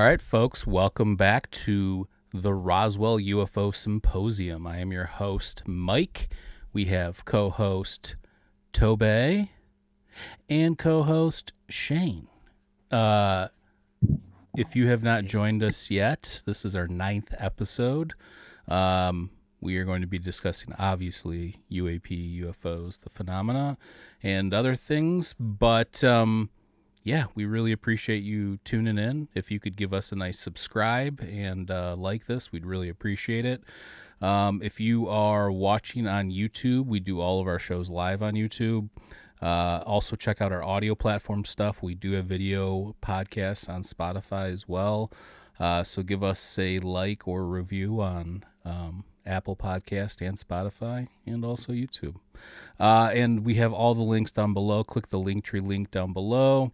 right, folks, welcome back to the Roswell UFO Symposium. I am your host, Mike. We have co-host Toby and co-host Shane. If you have not joined us yet, this is our 9th episode. We are going to be discussing, obviously, UAP, UFOs, the phenomena, and other things. But, yeah, we really appreciate you tuning in. If you could give us a nice subscribe and like this, we'd really appreciate it. If you are watching on YouTube, we do all of our shows live on YouTube. Also, check out our audio platform stuff. We do have video podcasts on Spotify as well. So give us a like or review on Apple Podcast and Spotify, and also YouTube. And we have all the links down below. Click the Linktree link down below.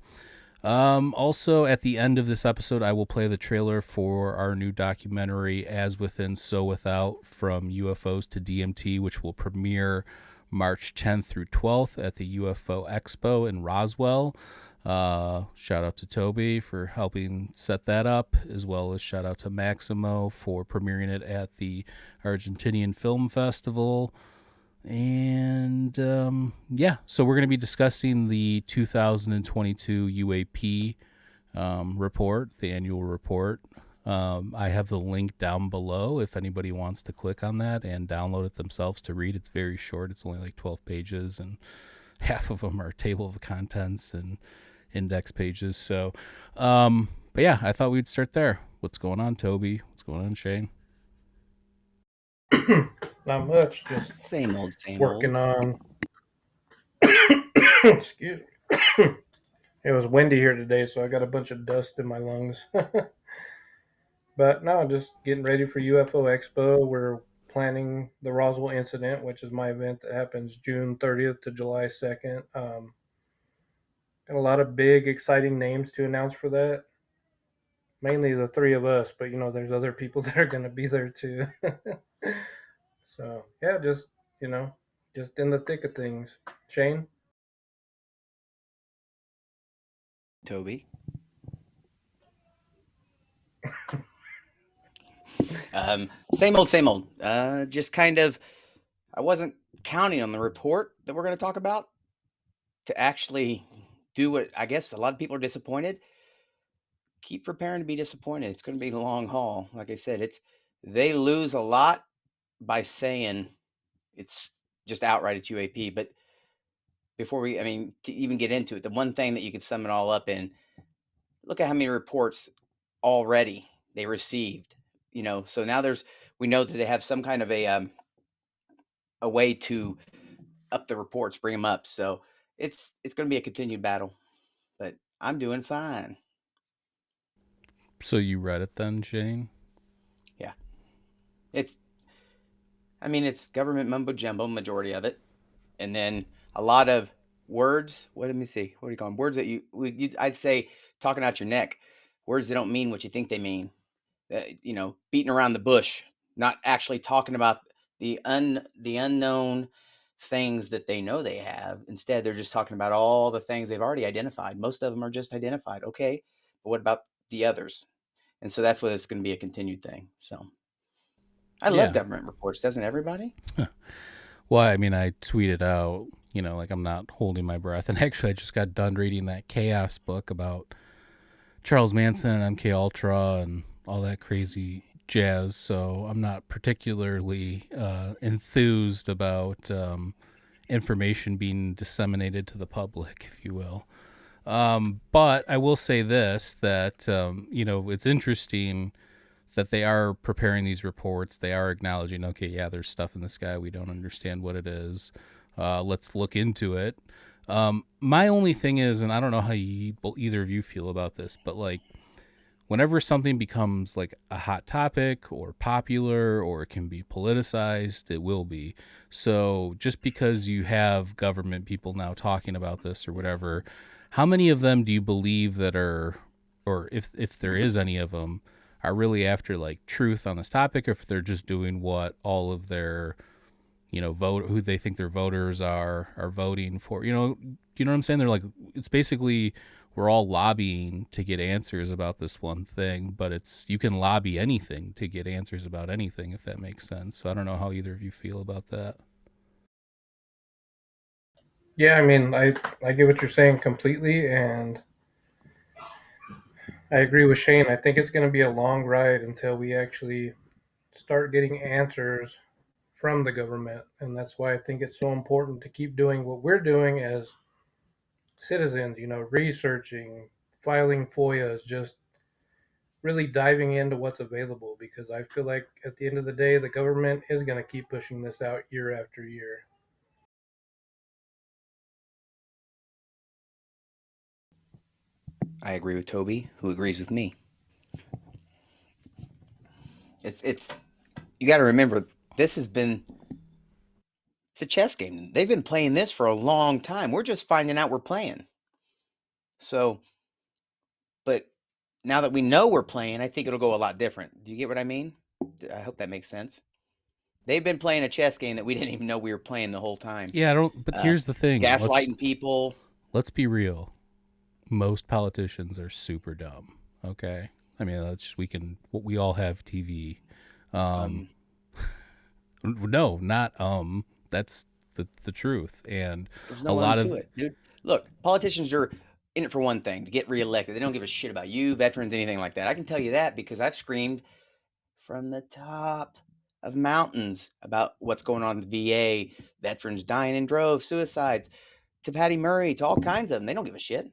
Also, at the end of this episode, I will play the trailer for our new documentary, As Within, So Without, From UFOs to DMT, which will premiere March 10th through 12th at the UFO Expo in Roswell. Shout out to Toby for helping set that up, as well as shout out to Maximo for premiering it at the Argentinian Film Festival. And yeah, so we're going to be discussing the 2022 UAP report, the annual report. I have the link down below if anybody wants to click on that and download it themselves to read. It's very short. It's only like 12 pages, and half of them are table of contents and index pages. So, but yeah, I thought we'd start there. What's going on, Toby? What's going on, Shane? Not much, just same old. working on. Excuse me. It was windy here today, so I got a bunch of dust in my lungs. But no, just getting ready for UFO Expo. We're planning the Roswell incident, which is my event that happens June 30th to July 2nd. Got a lot of big, exciting names to announce for that. Mainly the three of us, but there's other people that are going to be there too. So yeah, just in the thick of things. Shane? Toby? Same old. Just kind of, I wasn't counting on the report that we're going to talk about to actually do what I guess a lot of people are disappointed. Keep preparing to be disappointed. It's going to be a long haul. Like I said, they lose a lot by saying it's just outright it's UAP. But before to even get into it, the one thing that you could sum it all up in, look at how many reports already they received. So now we know that they have some kind of a way to up the reports, bring them up. So it's going to be a continued battle, but I'm doing fine. So you read it then, Shane? Yeah. It's government mumbo jumbo, majority of it. And then a lot of words. Let me see. What do you call them? Words that I'd say talking out your neck. Words that don't mean what you think they mean. Beating around the bush, not actually talking about the unknown things that they know they have. Instead, they're just talking about all the things they've already identified. Most of them are just identified. Okay, but what about the others? And so that's what it's going to be a continued thing. So I love government reports. Doesn't everybody? Well, I tweeted out, like I'm not holding my breath. And actually, I just got done reading that Chaos book about Charles Manson and MK Ultra and all that crazy jazz. So I'm not particularly enthused about information being disseminated to the public, if you will. But I will say this, that, it's interesting that they are preparing these reports. They are acknowledging, okay, yeah, there's stuff in the sky. We don't understand what it is. Let's look into it. My only thing is, and I don't know how either of you feel about this, but like whenever something becomes like a hot topic or popular or it can be politicized, it will be. So just because you have government people now talking about this or whatever, how many of them do you believe that are, or if there is any of them, are really after like truth on this topic, or if they're just doing what all of their, who they think their voters are voting for? You know what I'm saying? They're like, it's basically we're all lobbying to get answers about this one thing, but you can lobby anything to get answers about anything, if that makes sense. So I don't know how either of you feel about that. Yeah, I mean, I get what you're saying completely, and I agree with Shane. I think it's going to be a long ride until we actually start getting answers from the government, and that's why I think it's so important to keep doing what we're doing as citizens. Researching, filing FOIAs, just really diving into what's available, because I feel like at the end of the day, the government is going to keep pushing this out year after year. I agree with Toby, who agrees with me. It's you got to remember, it's a chess game. They've been playing this for a long time. We're just finding out we're playing. So, but now that we know we're playing, I think it'll go a lot different. Do you get what I mean? I hope that makes sense. They've been playing a chess game that we didn't even know we were playing the whole time. Yeah, I don't. But here's the thing: gaslighting people. Let's be real. Most politicians are super dumb. Okay, I mean, we all have TV. No, not That's the truth, and there's no a lot of it, dude. Look, politicians are in it for one thing: to get reelected. They don't give a shit about you, veterans, anything like that. I can tell you that because I've screamed from the top of mountains about what's going on in the VA, veterans dying in droves, suicides, to Patty Murray, to all kinds of them. They don't give a shit.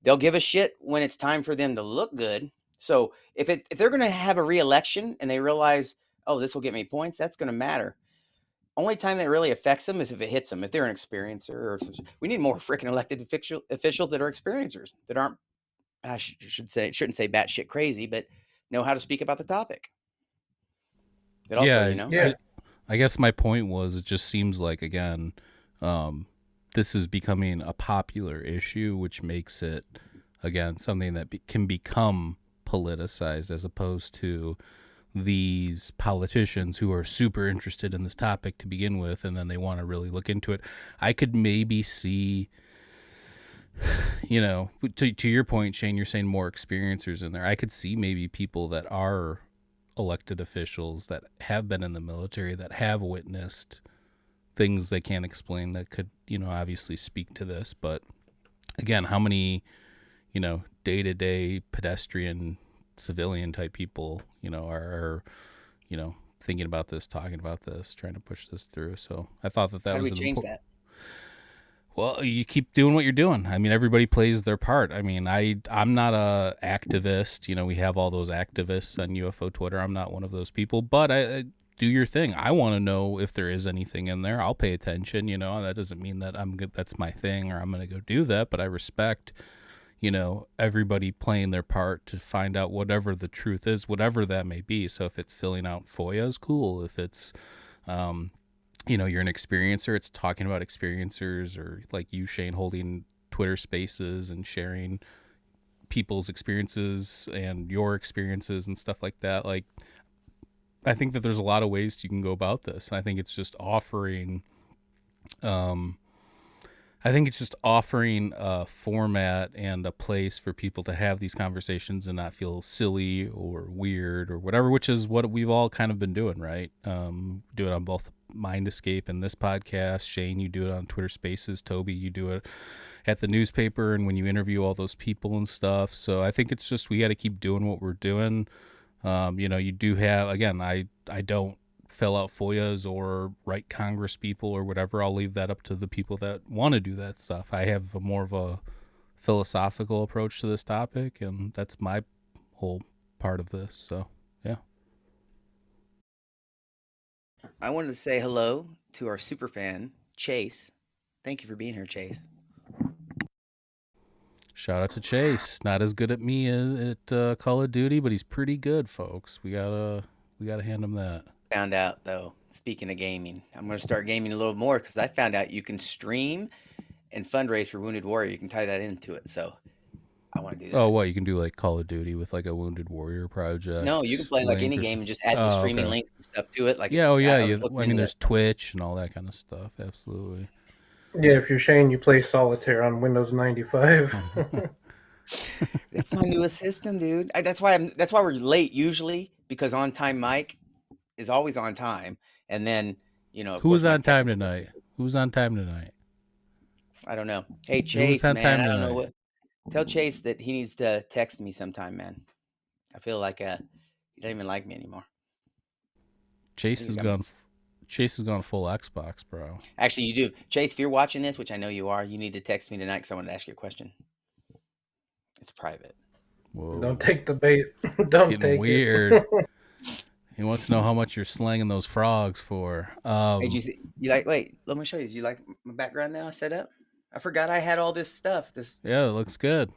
They'll give a shit when it's time for them to look good. So if they're going to have a re-election and they realize, oh, this will get me points, that's going to matter. Only time that really affects them is if it hits them. If they're an experiencer, we need more freaking elected officials that are experiencers, that aren't, I shouldn't say batshit crazy, but know how to speak about the topic. But also, Yeah. I guess my point was, it just seems like, again, this is becoming a popular issue, which makes it, again, something that can become politicized, as opposed to these politicians who are super interested in this topic to begin with, and then they want to really look into it. I could maybe see, to your point, Shane, you're saying more experiencers in there. I could see maybe people that are elected officials that have been in the military, that have witnessed things they can't explain, that could, obviously speak to this. But again, how many, day-to-day pedestrian civilian type people, are thinking about this, talking about this, trying to push this through. So I thought that how was do we change that? Well, you keep doing what you're doing. I mean, everybody plays their part. I mean, I'm not a activist. We have all those activists on UFO Twitter. I'm not one of those people, but I do your thing. I want to know if there is anything in there. I'll pay attention. That doesn't mean that that's my thing, or I'm going to go do that, but I respect, everybody playing their part to find out whatever the truth is, whatever that may be. So if it's filling out FOIAs, cool. If it's, you're an experiencer, it's talking about experiencers, or like you, Shane, holding Twitter spaces and sharing people's experiences and your experiences and stuff like that. Like, I think that there's a lot of ways you can go about this. And I think it's just offering, a format and a place for people to have these conversations and not feel silly or weird or whatever, which is what we've all kind of been doing, right? Do it on both Mind Escape and this podcast. Shane, you do it on Twitter Spaces. Toby, you do it at the newspaper and when you interview all those people and stuff. So I think it's just, we got to keep doing what we're doing. You do have, again, I don't fill out FOIAs or write Congress people or whatever. I'll leave that up to the people that want to do that stuff. I have more of a philosophical approach to this topic, and that's my whole part of this. So, yeah. I wanted to say hello to our super fan, Chase. Thank you for being here, Chase. Shout out to Chase. Not as good at me at Call of Duty, but he's pretty good, folks. We gotta hand him that. Found out, though, speaking of gaming, I'm going to start gaming a little more because I found out you can stream and fundraise for Wounded Warrior. You can tie that into it. So I want to do that. Oh, what? You can do like Call of Duty with like a Wounded Warrior project? No, you can play like any game and just add the streaming links and stuff to it. Like, yeah, I mean, there's Twitch and all that kind of stuff. Absolutely. Yeah, if you're Shane, you play Solitaire on Windows 95. That's my newest system, dude. That's why we're late usually, because on time Mike is always on time, and then of course Who's my on time technical. tonight? Who's on time tonight? I don't know. Hey Who's Chase, on man, time I don't know tonight? what. Tell Chase that he needs to text me sometime, man. I feel like he doesn't even like me anymore. Chase has gone. Chase has gone full Xbox, bro. Actually, you do, Chase. If you're watching this, which I know you are, you need to text me tonight because I want to ask you a question. It's private. Whoa. Don't take the bait. It's Don't getting take weird. it. He wants to know how much you're slanging those frogs for. Hey, you like? Wait, let me show you. Do you like my background now? Set up. I forgot I had all this stuff. Yeah, it looks good.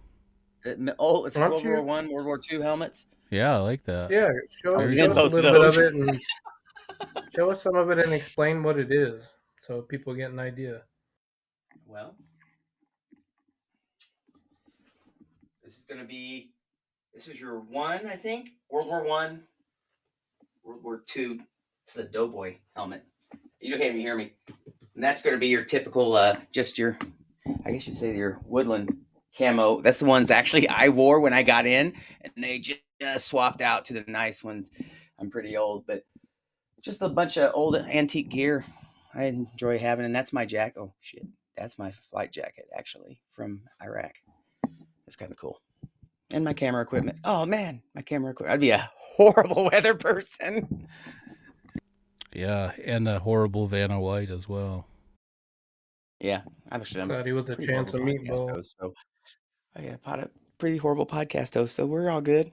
It's Why don't World War you? I, World War II helmets. Yeah, I like that. Yeah, I show was us in a both of little bit of those. it and show us some of it and explain what it is, so people get an idea. Well, this is going to be. This is your one, I think. World War I, World War II. It's the Doughboy helmet. You can't even hear me. And that's going to be your typical, just your, I guess you'd say your woodland camo. That's the ones actually I wore when I got in, and they just swapped out to the nice ones. I'm pretty old, but just a bunch of old antique gear I enjoy having. And that's my jacket. Oh, shit. That's my flight jacket, actually, from Iraq. That's kind of cool. And my camera equipment. Oh, man, my camera equipment. I'd be a horrible weather person. Yeah, and a horrible Vanna White as well. Yeah, actually, I'm Thought he was a pretty chance of horrible podcast meatball. host, so pretty horrible podcast host, so we're all good.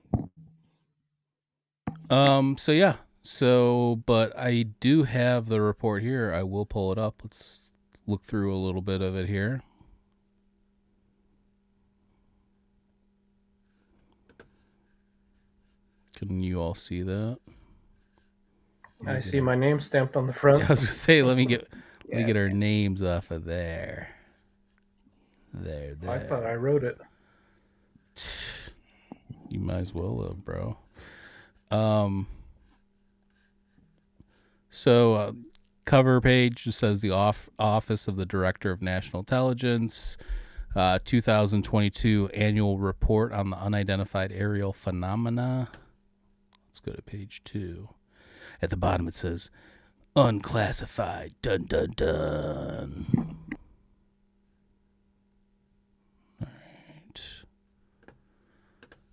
So yeah. So, but I do have the report here. I will pull it up. Let's look through a little bit of it here. Can you all see that? I see my name stamped on the front. Yeah, I was gonna say, let me get our names off of there. There. I thought I wrote it. You might as well have, bro. So cover page just says the Office of the Director of National Intelligence, 2022 Annual Report on the Unidentified Aerial Phenomena. Let's go to page 2. At the bottom it says, unclassified, dun dun dun. All right.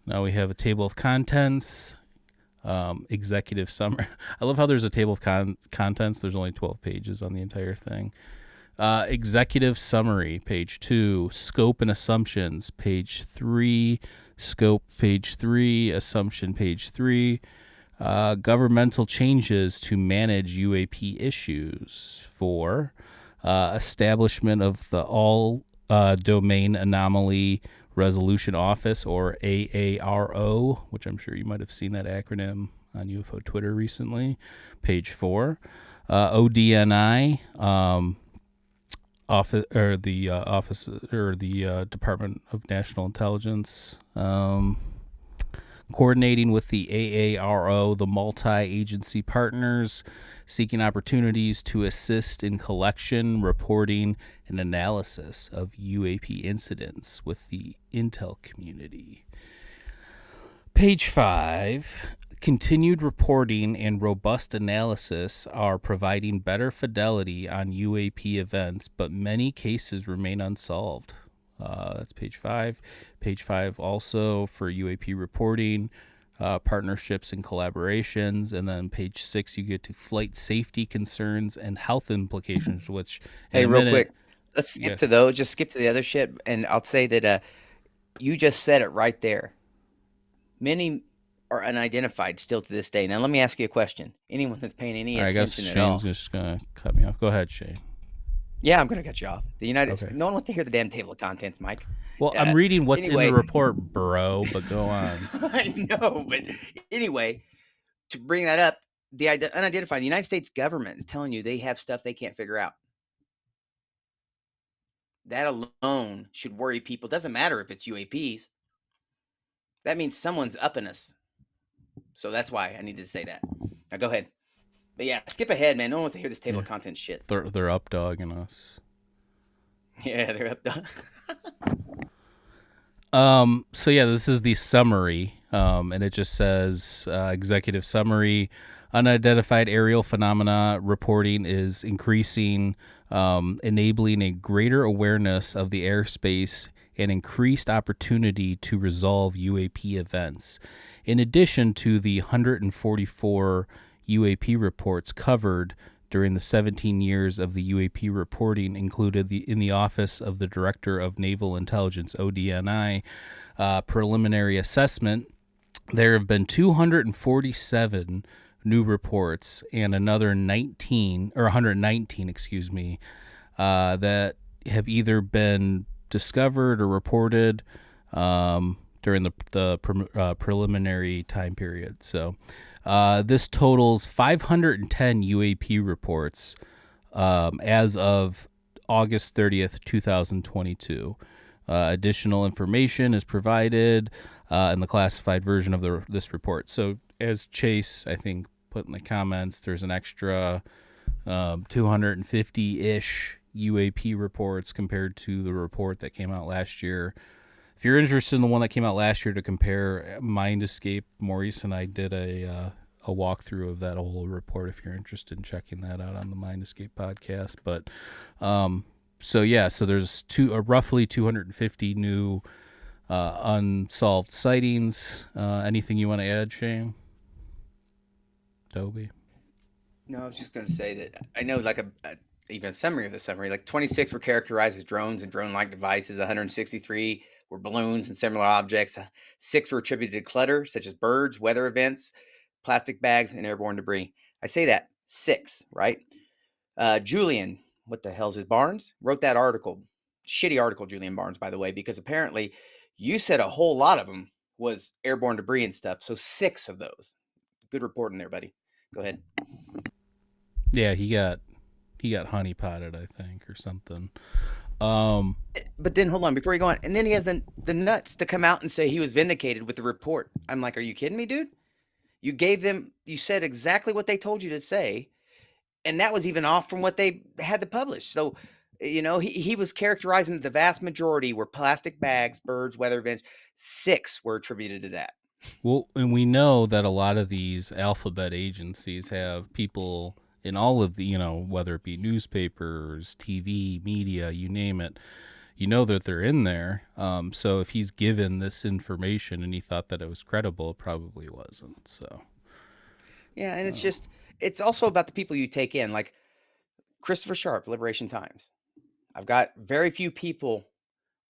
Now we have a table of contents, executive summary. I love how there's a table of contents. There's only 12 pages on the entire thing. Executive summary, page 2. Scope and assumptions, page 3. Scope, page 3. Assumption, page 3. Governmental changes to manage UAP issues. 4. Establishment of the All Domain Anomaly Resolution Office, or AARO, which I'm sure you might have seen that acronym on UFO Twitter recently. Page 4. ODNI, office or the office or the Department of National Intelligence, coordinating with the AARO, the multi-agency partners, seeking opportunities to assist in collection, reporting, and analysis of UAP incidents with the intel community. Page 5. Continued reporting and robust analysis are providing better fidelity on UAP events, but many cases remain unsolved. That's page 5. Page 5 also for UAP reporting, partnerships and collaborations. And then page 6, you get to flight safety concerns and health implications, which... Hey, real quick, let's skip to those. Just skip to the other shit. And I'll say that you just said it right there. Many are unidentified still to this day. Now, let me ask you a question. Anyone that's paying any attention at all. I guess Shane's just going to cut me off. Go ahead, Shane. Yeah, I'm going to cut you off. No one wants to hear the damn table of contents, Mike. Well, I'm reading what's in the report, bro, but go on. I know, but anyway, to bring that up, the unidentified, the United States government is telling you they have stuff they can't figure out. That alone should worry people. Doesn't matter if it's UAPs. That means someone's upping us. So that's why I needed to say that. Now go ahead. But yeah, skip ahead, man. No one wants to hear this table of contents shit. They're up dogging us. Yeah, they're up dog. So yeah, this is the summary, and it just says executive summary: unidentified aerial phenomena reporting is increasing, enabling a greater awareness of the airspace and increased opportunity to resolve UAP events. In addition to the 144 UAP reports covered during the 17 years of the UAP reporting included in the Office of the Director of Naval Intelligence, ODNI, preliminary assessment, there have been 247 new reports and another 119, that have either been discovered or reported during the preliminary time period. So this totals 510 UAP reports as of August 30th, 2022. Additional information is provided in the classified version of this report. So as Chase, I think, put in the comments, there's an extra 250-ish UAP reports compared to the report that came out last year. If you're interested in the one that came out last year to compare, Mind Escape, Maurice and I did a walkthrough of that whole report if you're interested in checking that out on the Mind Escape podcast. But so there's roughly 250 new unsolved sightings. Anything you want to add, Shane? Toby? No, I was just going to say that I know, like even a summary of the summary, like 26 were characterized as drones and drone-like devices, 163 were balloons and similar objects, 6 were attributed to clutter, such as birds, weather events, plastic bags, and airborne debris. I say that, 6, right? Julian, what the hell's his Barnes, wrote that article. Shitty article, Julian Barnes, by the way, because apparently you said a whole lot of them was airborne debris and stuff. So 6 of those. Good reporting there, buddy. Go ahead. Yeah, he got honeypotted, I think, or something. But then hold on before you go on. And then he has the nuts to come out and say he was vindicated with the report. I'm like, are you kidding me, dude? You said exactly what they told you to say. And that was even off from what they had to publish. So, he was characterizing that the vast majority were plastic bags, birds, weather events. 6 were attributed to that. Well, and we know that a lot of these alphabet agencies have people in all of the, whether it be newspapers, TV, media, you name it, that they're in there. So if he's given this information and he thought that it was credible, it probably wasn't. So. Yeah, and it's also about the people you take in, like Christopher Sharp, Liberation Times. I've got very few people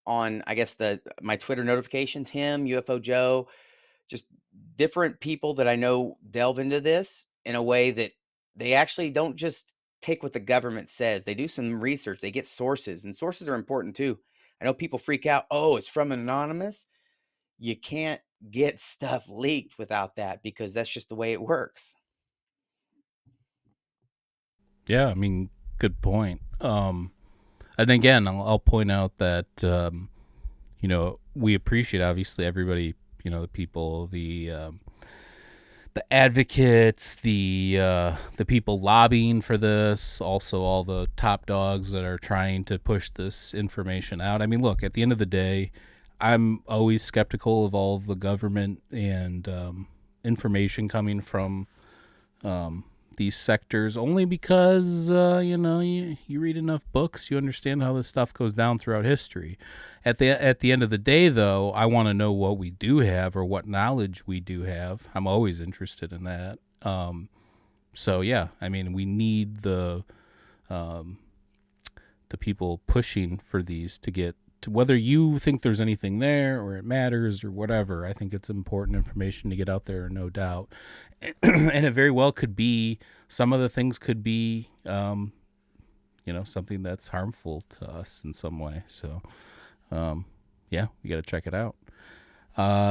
on, I guess, my Twitter notifications, him, UFO Joe, just different people that I know delve into this in a way that they actually don't just take what the government says. They do some research. They get sources, and sources are important too. I know people freak out. Oh, it's from an anonymous. You can't get stuff leaked without that because that's just the way it works. Yeah, I mean, good point. And again, I'll point out that, we appreciate, obviously, everybody, the people, the advocates, the people lobbying for this, also all the top dogs that are trying to push this information out. I mean, look, at the end of the day, I'm always skeptical of all of the government and information coming from these sectors, only because you read enough books, you understand how this stuff goes down throughout history. At the end of the day, though, I want to know what we do have or what knowledge we do have. I'm always interested in that. So yeah, I mean, we need the people pushing for these to get to, whether you think there's anything there or it matters or whatever. I think it's important information to get out there, no doubt. And it very well could be, some of the things could be, something that's harmful to us in some way. So, yeah, we got to check it out.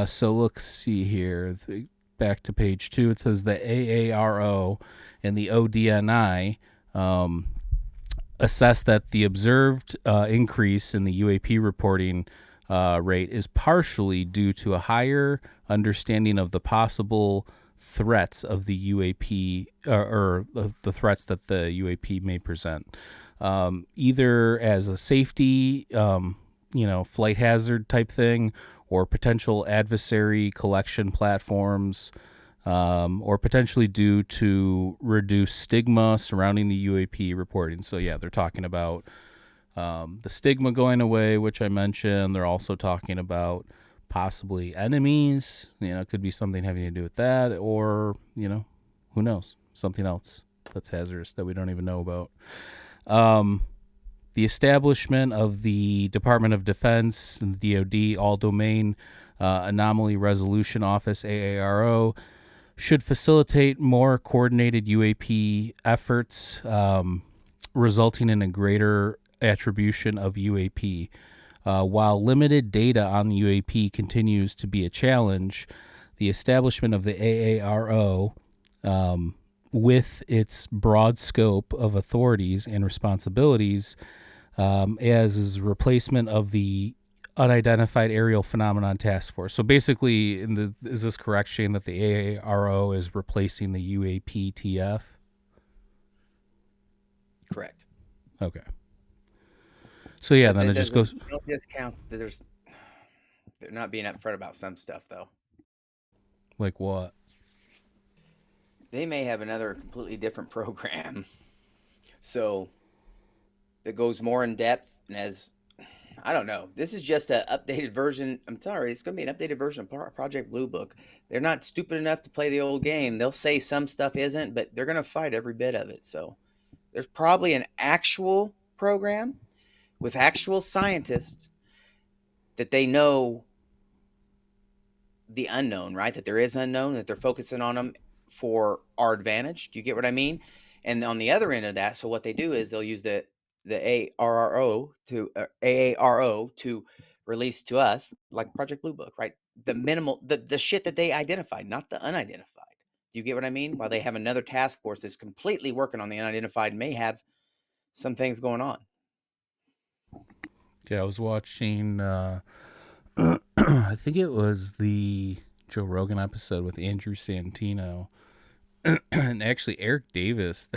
So let's see here. Back to page 2, it says the AARO and the ODNI assess that the observed increase in the UAP reporting rate is partially due to a higher understanding of the possible threats of the UAP or the threats that the UAP may present, either as a safety, flight hazard type thing, or potential adversary collection platforms, or potentially due to reduced stigma surrounding the UAP reporting. So yeah, they're talking about the stigma going away, which I mentioned. They're also talking about possibly enemies. It could be something having to do with that, or who knows, something else that's hazardous that we don't even know about. The establishment of the Department of Defense and the DoD All Domain Anomaly Resolution Office, AARO, should facilitate more coordinated UAP efforts, resulting in a greater attribution of UAP. While limited data on the UAP continues to be a challenge, the establishment of the AARO, with its broad scope of authorities and responsibilities, as is replacement of the Unidentified Aerial Phenomenon Task Force. So basically, is this correct, Shane, that the AARO is replacing the UAPTF? Correct. Okay. So yeah, But then that it just doesn't goes. don't discount that they're not being upfront about some stuff though. Like what? They may have another completely different program, so that goes more in depth and as I don't know. This is just an updated version. I'm sorry, it's going to be an updated version of Project Blue Book. They're not stupid enough to play the old game. They'll say some stuff isn't, but they're going to fight every bit of it. So there's probably an actual program with actual scientists that they know the unknown, right? That there is unknown, that they're focusing on them for our advantage. Do you get what I mean? And on the other end of that, so what they do is they'll use the AARO to release to us like Project Blue Book, right? The minimal, the shit that they identified, not the unidentified. Do you get what I mean? While they have another task force that's completely working on the unidentified, may have some things going on. Yeah, I was watching. I think it was the Joe Rogan episode with Andrew Santino. And actually Eric Davis,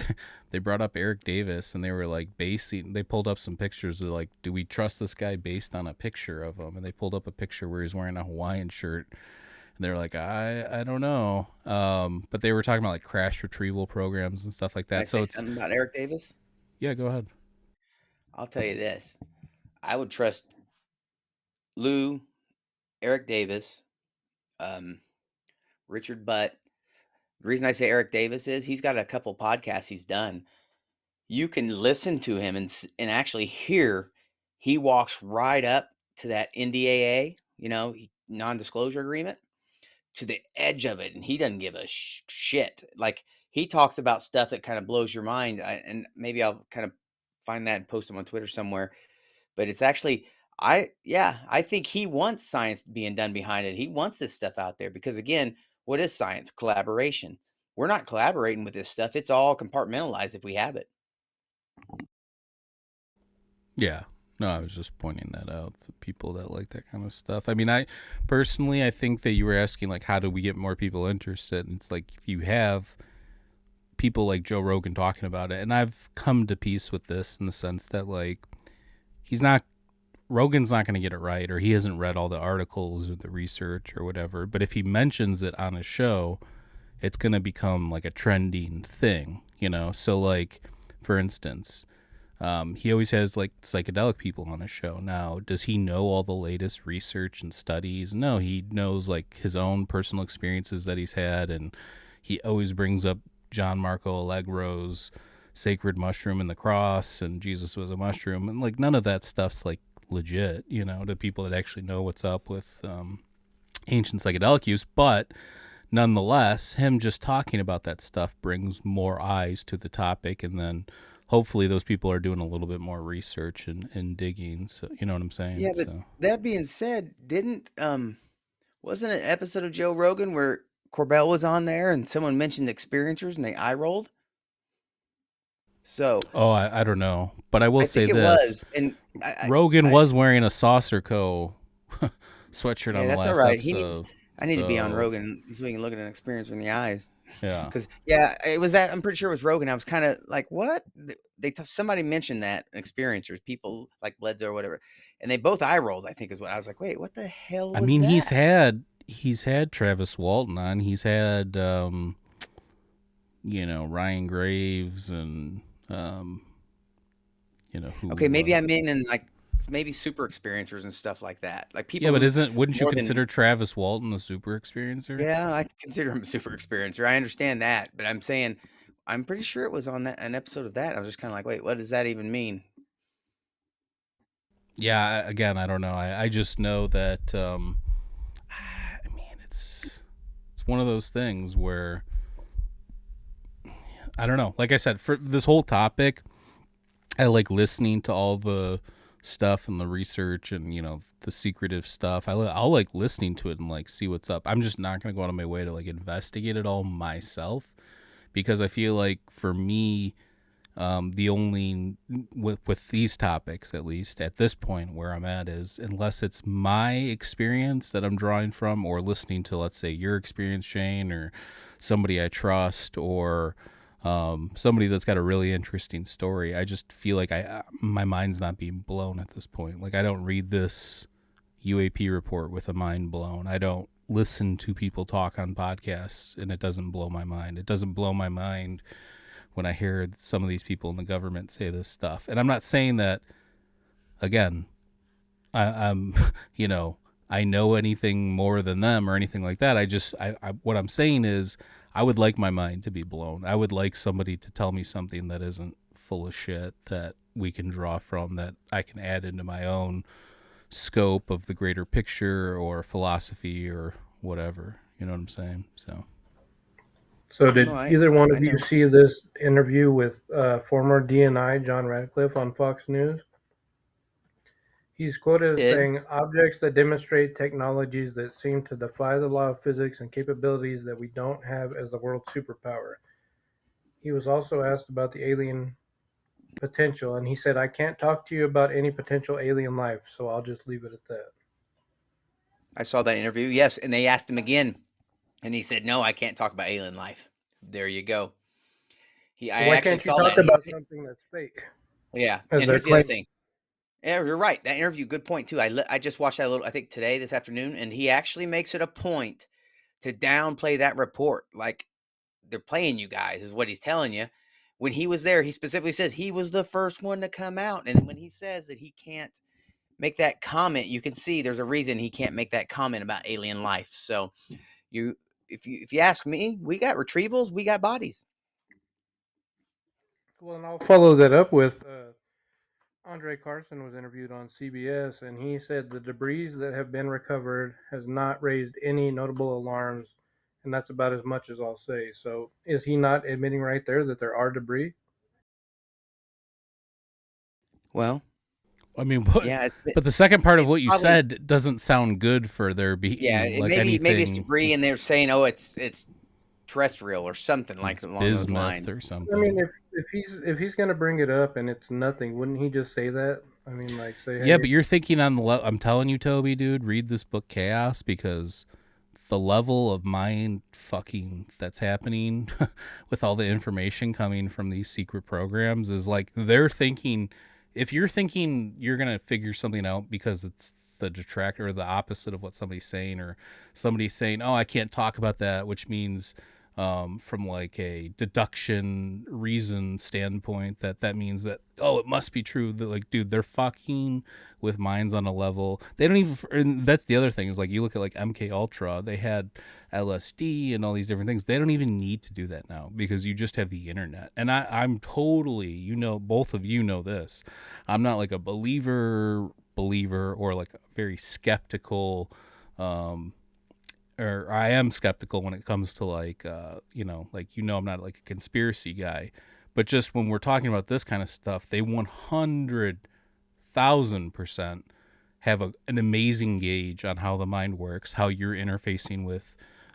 they brought up Eric Davis and they were like they pulled up some pictures of like, do we trust this guy based on a picture of him? And they pulled up a picture where he's wearing a Hawaiian shirt and they're like, I don't know. But they were talking about like crash retrieval programs and stuff like Can I that. So say it's, something about Eric Davis? yeah, go ahead. I'll tell you this. I would trust Lou, Eric Davis, Richard Butt. The reason I say Eric Davis is he's got a couple podcasts he's done. You can listen to him and actually hear he walks right up to that NDAA, non-disclosure agreement, to the edge of it, and he doesn't give a shit. Like he talks about stuff that kind of blows your mind, and maybe I'll kind of find that and post him on Twitter somewhere. But it's actually, I think he wants science being done behind it. He wants this stuff out there because again, what is science? Collaboration. We're not collaborating with this stuff. It's all compartmentalized if we have it. Yeah. No, I was just pointing that out to people that like that kind of stuff. I mean, I personally, I think that you were asking like, how do we get more people interested? And it's like, if you have people like Joe Rogan talking about it, and I've come to peace with this in the sense that like, Rogan's not going to get it right, or he hasn't read all the articles or the research or whatever. But if he mentions it on a show, it's going to become like a trending thing, So like, for instance, he always has like psychedelic people on his show. Now, does he know all the latest research and studies? No, he knows like his own personal experiences that he's had, and he always brings up John Marco Allegro's Sacred Mushroom and the Cross and Jesus was a mushroom, and like none of that stuff's like legit, to people that actually know what's up with ancient psychedelic use. But nonetheless, him just talking about that stuff brings more eyes to the topic, and then hopefully those people are doing a little bit more research and digging. So you know what I'm saying? Yeah, but that being said, wasn't an episode of Joe Rogan where Corbell was on there and someone mentioned experiencers and they eye rolled? So I don't know, but I will I say think it this: was, and Rogan was wearing a Saucer Co. sweatshirt on the that's all last right. episode. I need to be on Rogan so we can look at an experiencer in the eyes. Yeah, because it was that. I'm pretty sure it was Rogan. I was kind of like, what? Somebody mentioned that experiencers, people like Bledsoe or whatever, and they both eye rolled. I think is what I was like. Wait, what the hell I was mean, that? he's had Travis Walton on. He's had Ryan Graves and Okay, who maybe I mean in like maybe super experiencers and stuff like that. Like yeah, people but who wouldn't you more than consider Travis Walton a super experiencer? yeah, I consider him a super experiencer. I understand that, but I'm saying I'm pretty sure it was on that an episode of that. I was just kind of like, wait, what does that even mean? Yeah, again, I don't know. I just know that I mean, it's one of those things where I don't know. Like I said, for this whole topic, I like listening to all the stuff and the research and the secretive stuff. I'll like listening to it and like see what's up. I'm just not gonna go out of my way to like investigate it all myself because I feel like for me, the only with these topics, at least at this point where I'm at, is unless it's my experience that I'm drawing from or listening to, let's say, your experience, Shane, or somebody I trust, or somebody that's got a really interesting story. I just feel like my mind's not being blown at this point. Like I don't read this UAP report with a mind blown. I don't listen to people talk on podcasts and it doesn't blow my mind. It doesn't blow my mind when I hear some of these people in the government say this stuff. And I'm not saying that, again, I'm, I know anything more than them or anything like that. What I'm saying is I would like my mind to be blown. I would like somebody to tell me something that isn't full of shit that we can draw from, that I can add into my own scope of the greater picture or philosophy or whatever. You know what I'm saying? So No, did either one I of you know. see this interview with former DNI John Radcliffe on Fox News? He's quoted as Did saying, "Objects that demonstrate technologies that seem to defy the law of physics and capabilities that we don't have as the world's superpower." He was also asked about the alien potential, and he said, "I can't talk to you about any potential alien life, so I'll just leave it at that." I saw that interview? Yes, and they asked him again, and he said, "No, I can't talk about alien life." There you go. So I why actually can't you saw that. talk about something that's fake, Yeah, as and they're here's the other claiming? thing. Yeah, you're right. That interview, good point too. I just watched that little. I think today, this afternoon, and he actually makes it a point to downplay that report. Like they're playing you guys, is what he's telling you. When he was there, he specifically says he was the first one to come out, and when he says that he can't make that comment, you can see there's a reason he can't make that comment about alien life. So you, if you ask me, we got retrievals, we got bodies. Well, and I'll follow that up with Andre Carson was interviewed on CBS, and he said the debris that have been recovered has not raised any notable alarms, and that's about as much as I'll say. So, is he not admitting right there that there are debris? Well, I mean, yeah, but the second part of it's what you probably said doesn't sound good for there yeah. being like Maybe it's anything. debris, and they're saying, oh, it's terrestrial or something like It's along those bismuth lines. or I mean, something. if he's going to bring it up and it's nothing, wouldn't he just say that? I mean, like say, Yeah, hey, but you're thinking on the I'm telling you, Toby, dude, read this book, Chaos, because the level of mind fucking that's happening with all the information coming from these secret programs is like they're thinking. If you're thinking you're gonna figure something out because it's the detractor or the opposite of what somebody's saying, or somebody's saying, "Oh, I can't talk about that," which means from like a deduction reason standpoint that means that, oh, it must be true, that like, dude, they're fucking with minds on a level they don't even. And that's the other thing is like you look at like MK Ultra, they had LSD and all these different things. They don't even need to do that now because you just have the internet. And I'm totally, both of you know this, I'm not like a believer or like a very skeptical, or I am skeptical when it comes to like I'm not like a conspiracy guy, but just when we're talking about this kind of stuff, they 100,000% have an amazing gauge on how the mind works, how you're interfacing with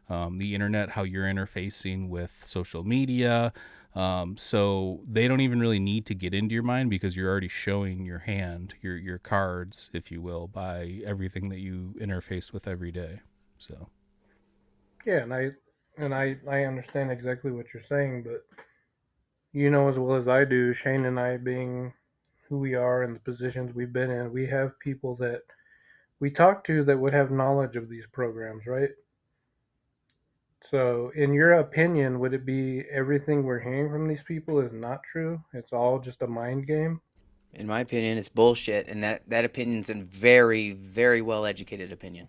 the internet, how you're interfacing with social media. So they don't even really need to get into your mind because you're already showing your hand, your cards, if you will, by everything that you interface with every day. So. yeah, and I understand exactly what you're saying, but you know as well as I do, Shane and I being who we are and the positions we've been in, we have people that we talk to that would have knowledge of these programs, right? So, in your opinion, would it be everything we're hearing from these people is not true? It's all just a mind game? In my opinion, it's bullshit, and that opinion's a very, very well educated opinion.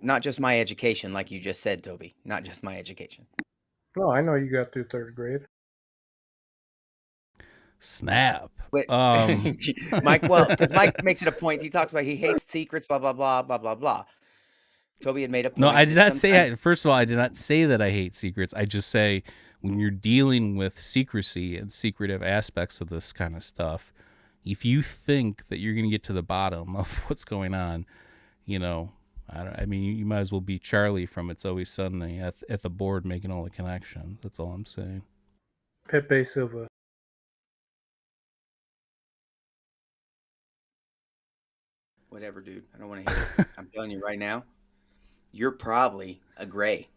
Not just my education, like you just said, Toby. Not just my education. No, I know you got through third grade. Snap. But Mike, well, because Mike makes it a point. He talks about he hates secrets, blah blah blah blah blah blah. Toby had made a No, I point did that not say. sometimes First of all, I did not say that I hate secrets. I just say when you're dealing with secrecy and secretive aspects of this kind of stuff, if you think that you're going to get to the bottom of what's going on, you know, I mean, you might as well be Charlie from It's Always Sunny at the board making all the connections. That's all I'm saying. Pepe Silva. whatever, dude. I don't want to hear it. I'm telling you right now, you're probably a gray.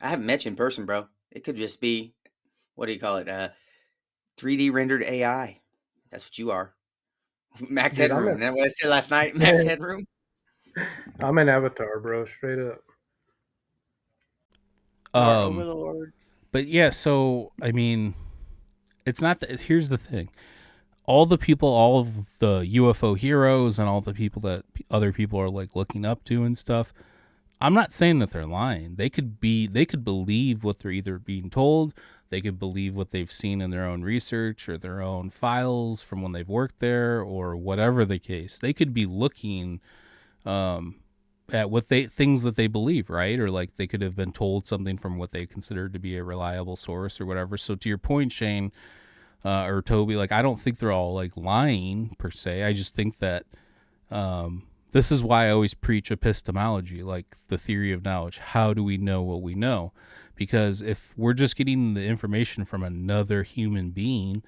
I haven't met you in person, bro. It could just be, what do you call it? 3D rendered AI. That's what you are. Max Dude, Headroom. Isn't that what I said last night? Max Headroom. I'm an avatar, bro, straight up. Our overlords. But yeah, so I mean, it's not that. Here's the thing: all the people, all of the UFO heroes, and all the people that other people are like looking up to and stuff. I'm not saying that they're lying. They could believe what they're either being told. They could believe what they've seen in their own research or their own files from when they've worked there or whatever the case. They could be looking at what things that they believe, right? Or like they could have been told something from what they consider to be a reliable source or whatever. So to your point, Shane, or Toby, like I don't think they're all like lying per se. I just think that this is why I always preach epistemology, like the theory of knowledge. How do we know what we know? Because if we're just getting the information from another human being,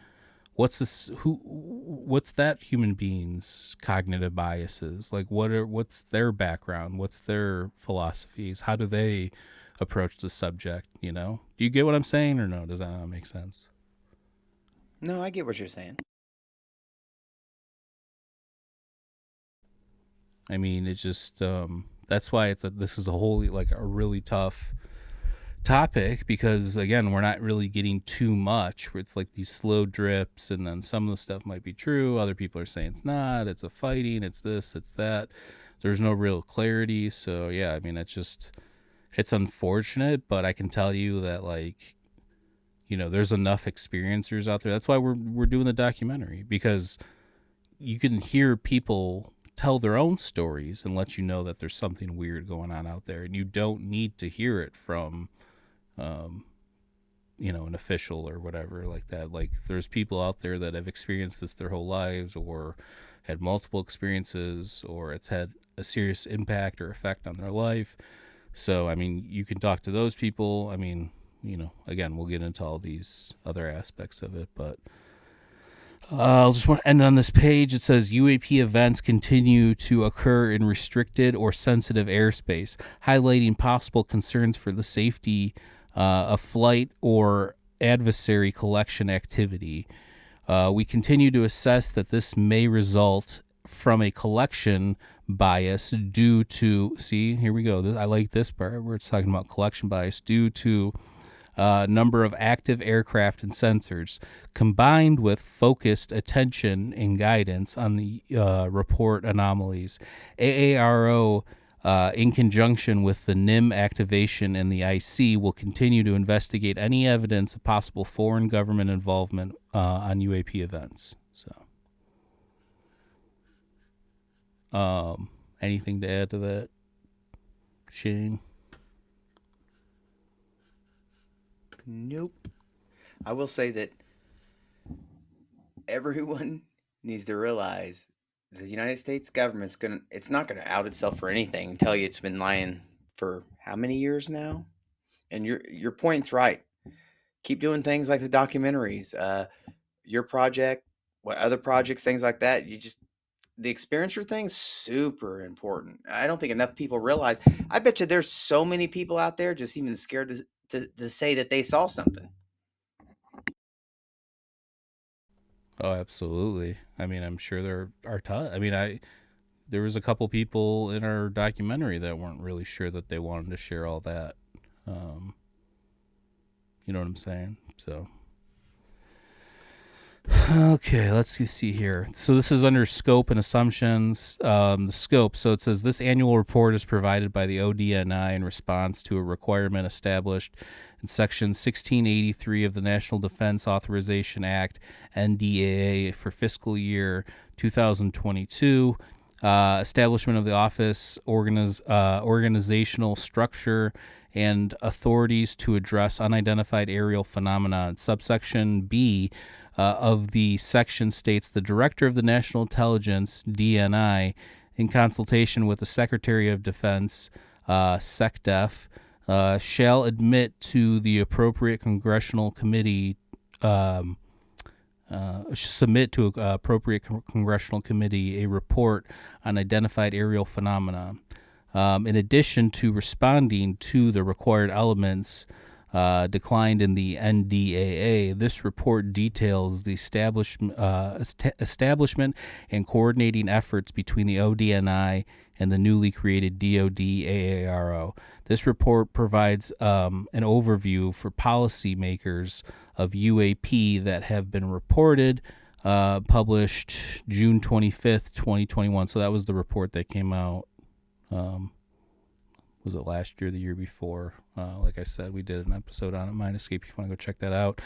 what's that human being's cognitive biases? Like what's their background? What's their philosophies? How do they approach the subject, you know? Do you get what I'm saying or no? Does that not make sense? No, I get what you're saying. I mean, it's just that's why this is a really tough topic because again, we're not really getting too much. It's like these slow drips, and then some of the stuff might be true. Other people are saying it's not. It's a fighting. It's this. It's that. There's no real clarity. So yeah, I mean, it's unfortunate, but I can tell you that there's enough experiencers out there. That's why we're doing the documentary, because you can hear people tell their own stories and let you know that there's something weird going on out there, and you don't need to hear it from an official or whatever like that. Like there's people out there that have experienced this their whole lives or had multiple experiences, or it's had a serious impact or effect on their life. So I mean, you can talk to those people. I mean, again, we'll get into all these other aspects of it, but I'll just want to end on this page. It says UAP events continue to occur in restricted or sensitive airspace, highlighting possible concerns for the safety of flight or adversary collection activity. We continue to assess that this may result from a collection bias due to, see, here we go. I like this part where it's talking about collection bias due to number of active aircraft and sensors, combined with focused attention and guidance on the report anomalies. AARO, in conjunction with the NIM activation and the IC, will continue to investigate any evidence of possible foreign government involvement on UAP events. So, anything to add to that, Shane? Nope. I will say that everyone needs to realize the United States government's it's not gonna out itself for anything and tell you it's been lying for how many years now? And your point's right. Keep doing things like the documentaries, your project, what other projects, things like that. The experiencer thing's super important. I don't think enough people realize. I bet you there's so many people out there just even scared to say that they saw something. Oh, absolutely. I mean, I'm sure there are there was a couple people in our documentary that weren't really sure that they wanted to share all that. Um, you know what I'm saying? So, okay, let's see here. So this is under scope and assumptions. The scope. So it says this annual report is provided by the ODNI in response to a requirement established in Section 1683 of the National Defense Authorization Act, NDAA, for fiscal year 2022. Establishment of the office, organizational structure, and authorities to address unidentified aerial phenomena. Subsection B of the section states the Director of the National Intelligence, DNI, in consultation with the Secretary of Defense, SecDef, shall admit to the appropriate congressional committee submit to an appropriate congressional committee a report on identified aerial phenomena. In addition to responding to the required elements declined in the NDAA, this report details the establishment and coordinating efforts between the ODNI and the newly created DoD AARO. This report provides an overview for policymakers of UAP that have been reported, published June 25th, 2021. So that was the report that came out. Was it last year, the year before? Like I said, we did an episode on it, Mind Escape. If you want to go check that out.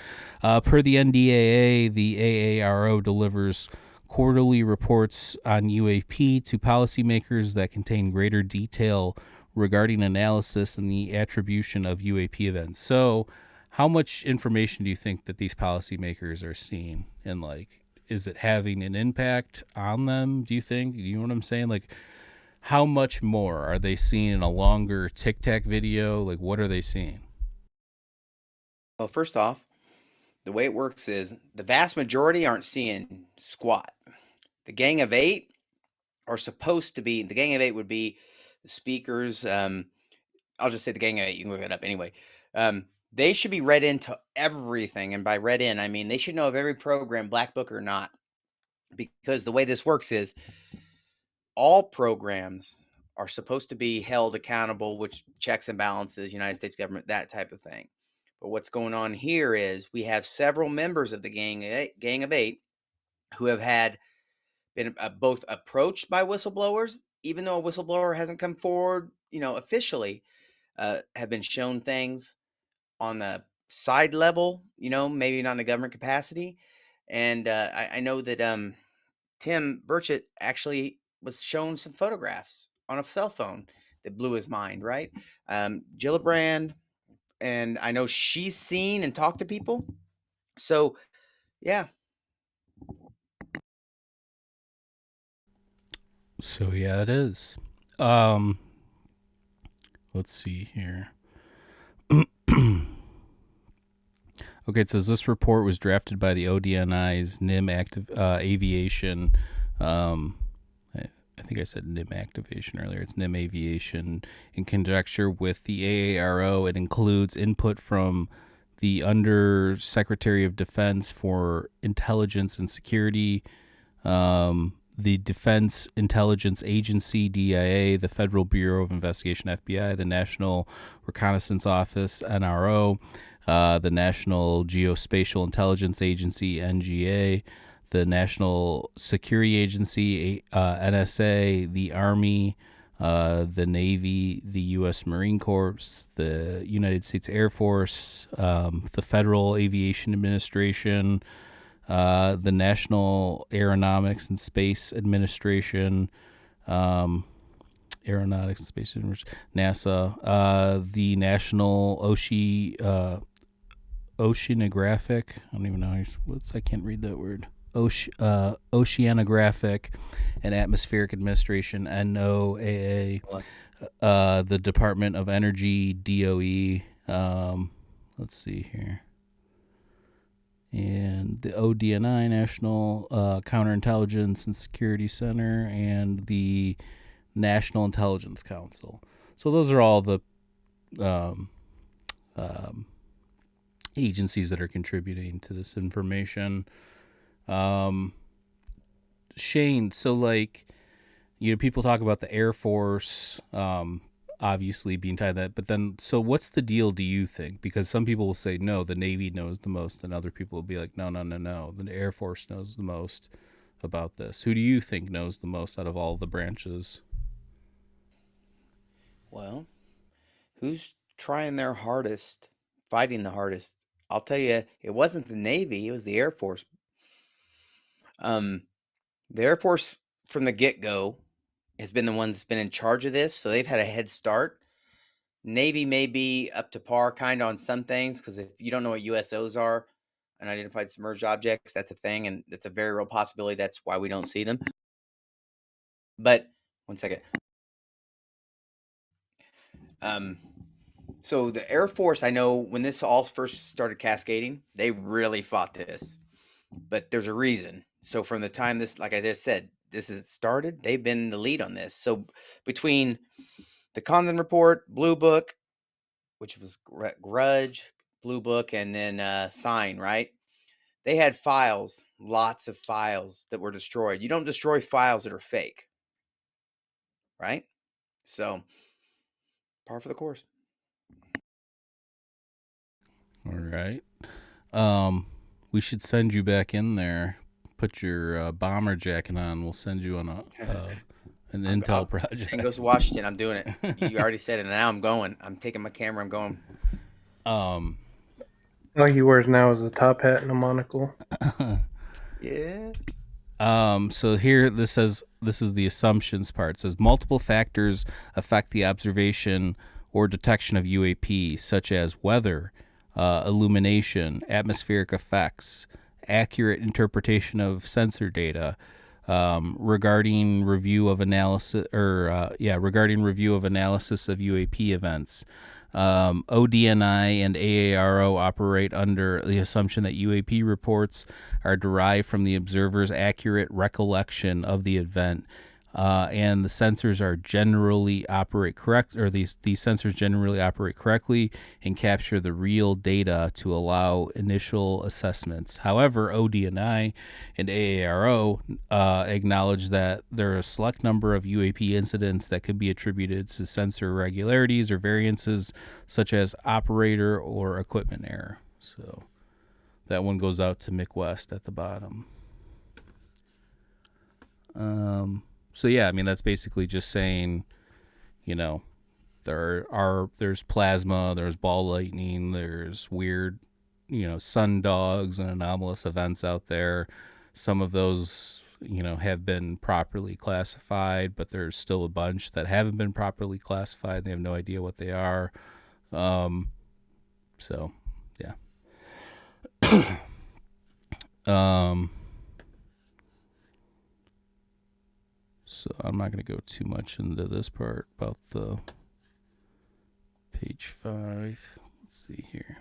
Per the NDAA, the AARO delivers quarterly reports on UAP to policymakers that contain greater detail regarding analysis and the attribution of UAP events. So, how much information do you think that these policymakers are seeing? And, like, is it having an impact on them, do you think? You know what I'm saying? Like, how much more are they seeing in a longer Tic Tac video? Like, what are they seeing? Well, first off, the way it works is the vast majority aren't seeing squat. The Gang of Eight are supposed to be, the Gang of Eight would be the speakers. I'll just say the Gang of Eight. You can look that up anyway. They should be read into everything. And by read in, I mean they should know of every program, Black Book or not. Because the way this works is all programs are supposed to be held accountable, which checks and balances, United States government, that type of thing. But what's going on here is we have several members of the Gang of Eight who have been both approached by whistleblowers, even though a whistleblower hasn't come forward, officially, have been shown things on the side level, maybe not in a government capacity. And I know that Tim Burchett actually was shown some photographs on a cell phone that blew his mind, right? Gillibrand, and I know she's seen and talked to people. So, yeah. So, yeah, it is. Let's see here. Okay, it says this report was drafted by the ODNI's NIM Aviation. I think I said NIM Activation earlier. It's NIM Aviation in conjecture with the AARO. It includes input from the Under Secretary of Defense for Intelligence and Security, the Defense Intelligence Agency, DIA, the Federal Bureau of Investigation, FBI, the National Reconnaissance Office, NRO, the National Geospatial Intelligence Agency, NGA, the National Security Agency, NSA, the Army, the Navy, the U.S. Marine Corps, the United States Air Force, the Federal Aviation Administration, the National Aeronautics and Space Administration, Aeronautics and Space Administration, NASA, the National Oceanographic, I don't even know, I can't read that word, Oceanographic and Atmospheric Administration, NOAA, the Department of Energy, DOE, let's see here, and the ODNI, National Counterintelligence and Security Center, and the National Intelligence Council. So those are all the agencies that are contributing to this information. Shane, so like, people talk about the Air Force, obviously being tied to that, but then, so what's the deal, do you think? Because some people will say, no, the Navy knows the most, and other people will be like, no, no, no, no, the Air Force knows the most about this. Who do you think knows the most out of all the branches? Well, who's trying their hardest, fighting the hardest? I'll tell you, it wasn't the Navy, it was the Air Force. The Air Force from the get-go has been the one that's been in charge of this, so they've had a head start. Navy may be up to par kind of on some things, because if you don't know what USOs are, unidentified submerged objects, that's a thing, and it's a very real possibility. That's why we don't see them. But one second. So the Air Force, I know when this all first started cascading, they really fought this, but there's a reason. So from the time this, like I just said, this has started, they've been the lead on this. So between the Condon Report, Blue Book, which was Grudge, Blue Book, and then Sign, right? They had files, lots of files that were destroyed. You don't destroy files that are fake, right? So par for the course. All right. We should send you back in there. Put your bomber jacket on. We'll send you on an intel project. Shane goes to Washington. I'm doing it. You already said it. And now I'm going. I'm taking my camera. I'm going. All he wears now is a top hat and a monocle. Yeah. So here this says, this is the assumptions part. It says multiple factors affect the observation or detection of UAP, such as weather, illumination, atmospheric effects, accurate interpretation of sensor data, regarding review of analysis of UAP events. ODNI and AARO operate under the assumption that UAP reports are derived from the observer's accurate recollection of the event, and the sensors are generally operate correct, or these sensors generally operate correctly and capture the real data to allow initial assessments. However, ODNI and AARO acknowledge that there are a select number of UAP incidents that could be attributed to sensor irregularities or variances, such as operator or equipment error. So that one goes out to Mick West at the bottom. So yeah, I mean, that's basically just saying, there's plasma, there's ball lightning, there's weird, sun dogs and anomalous events out there. Some of those, have been properly classified, but there's still a bunch that haven't been properly classified. They have no idea what they are. So yeah. So I'm not going to go too much into this part about the page 5. Let's see here.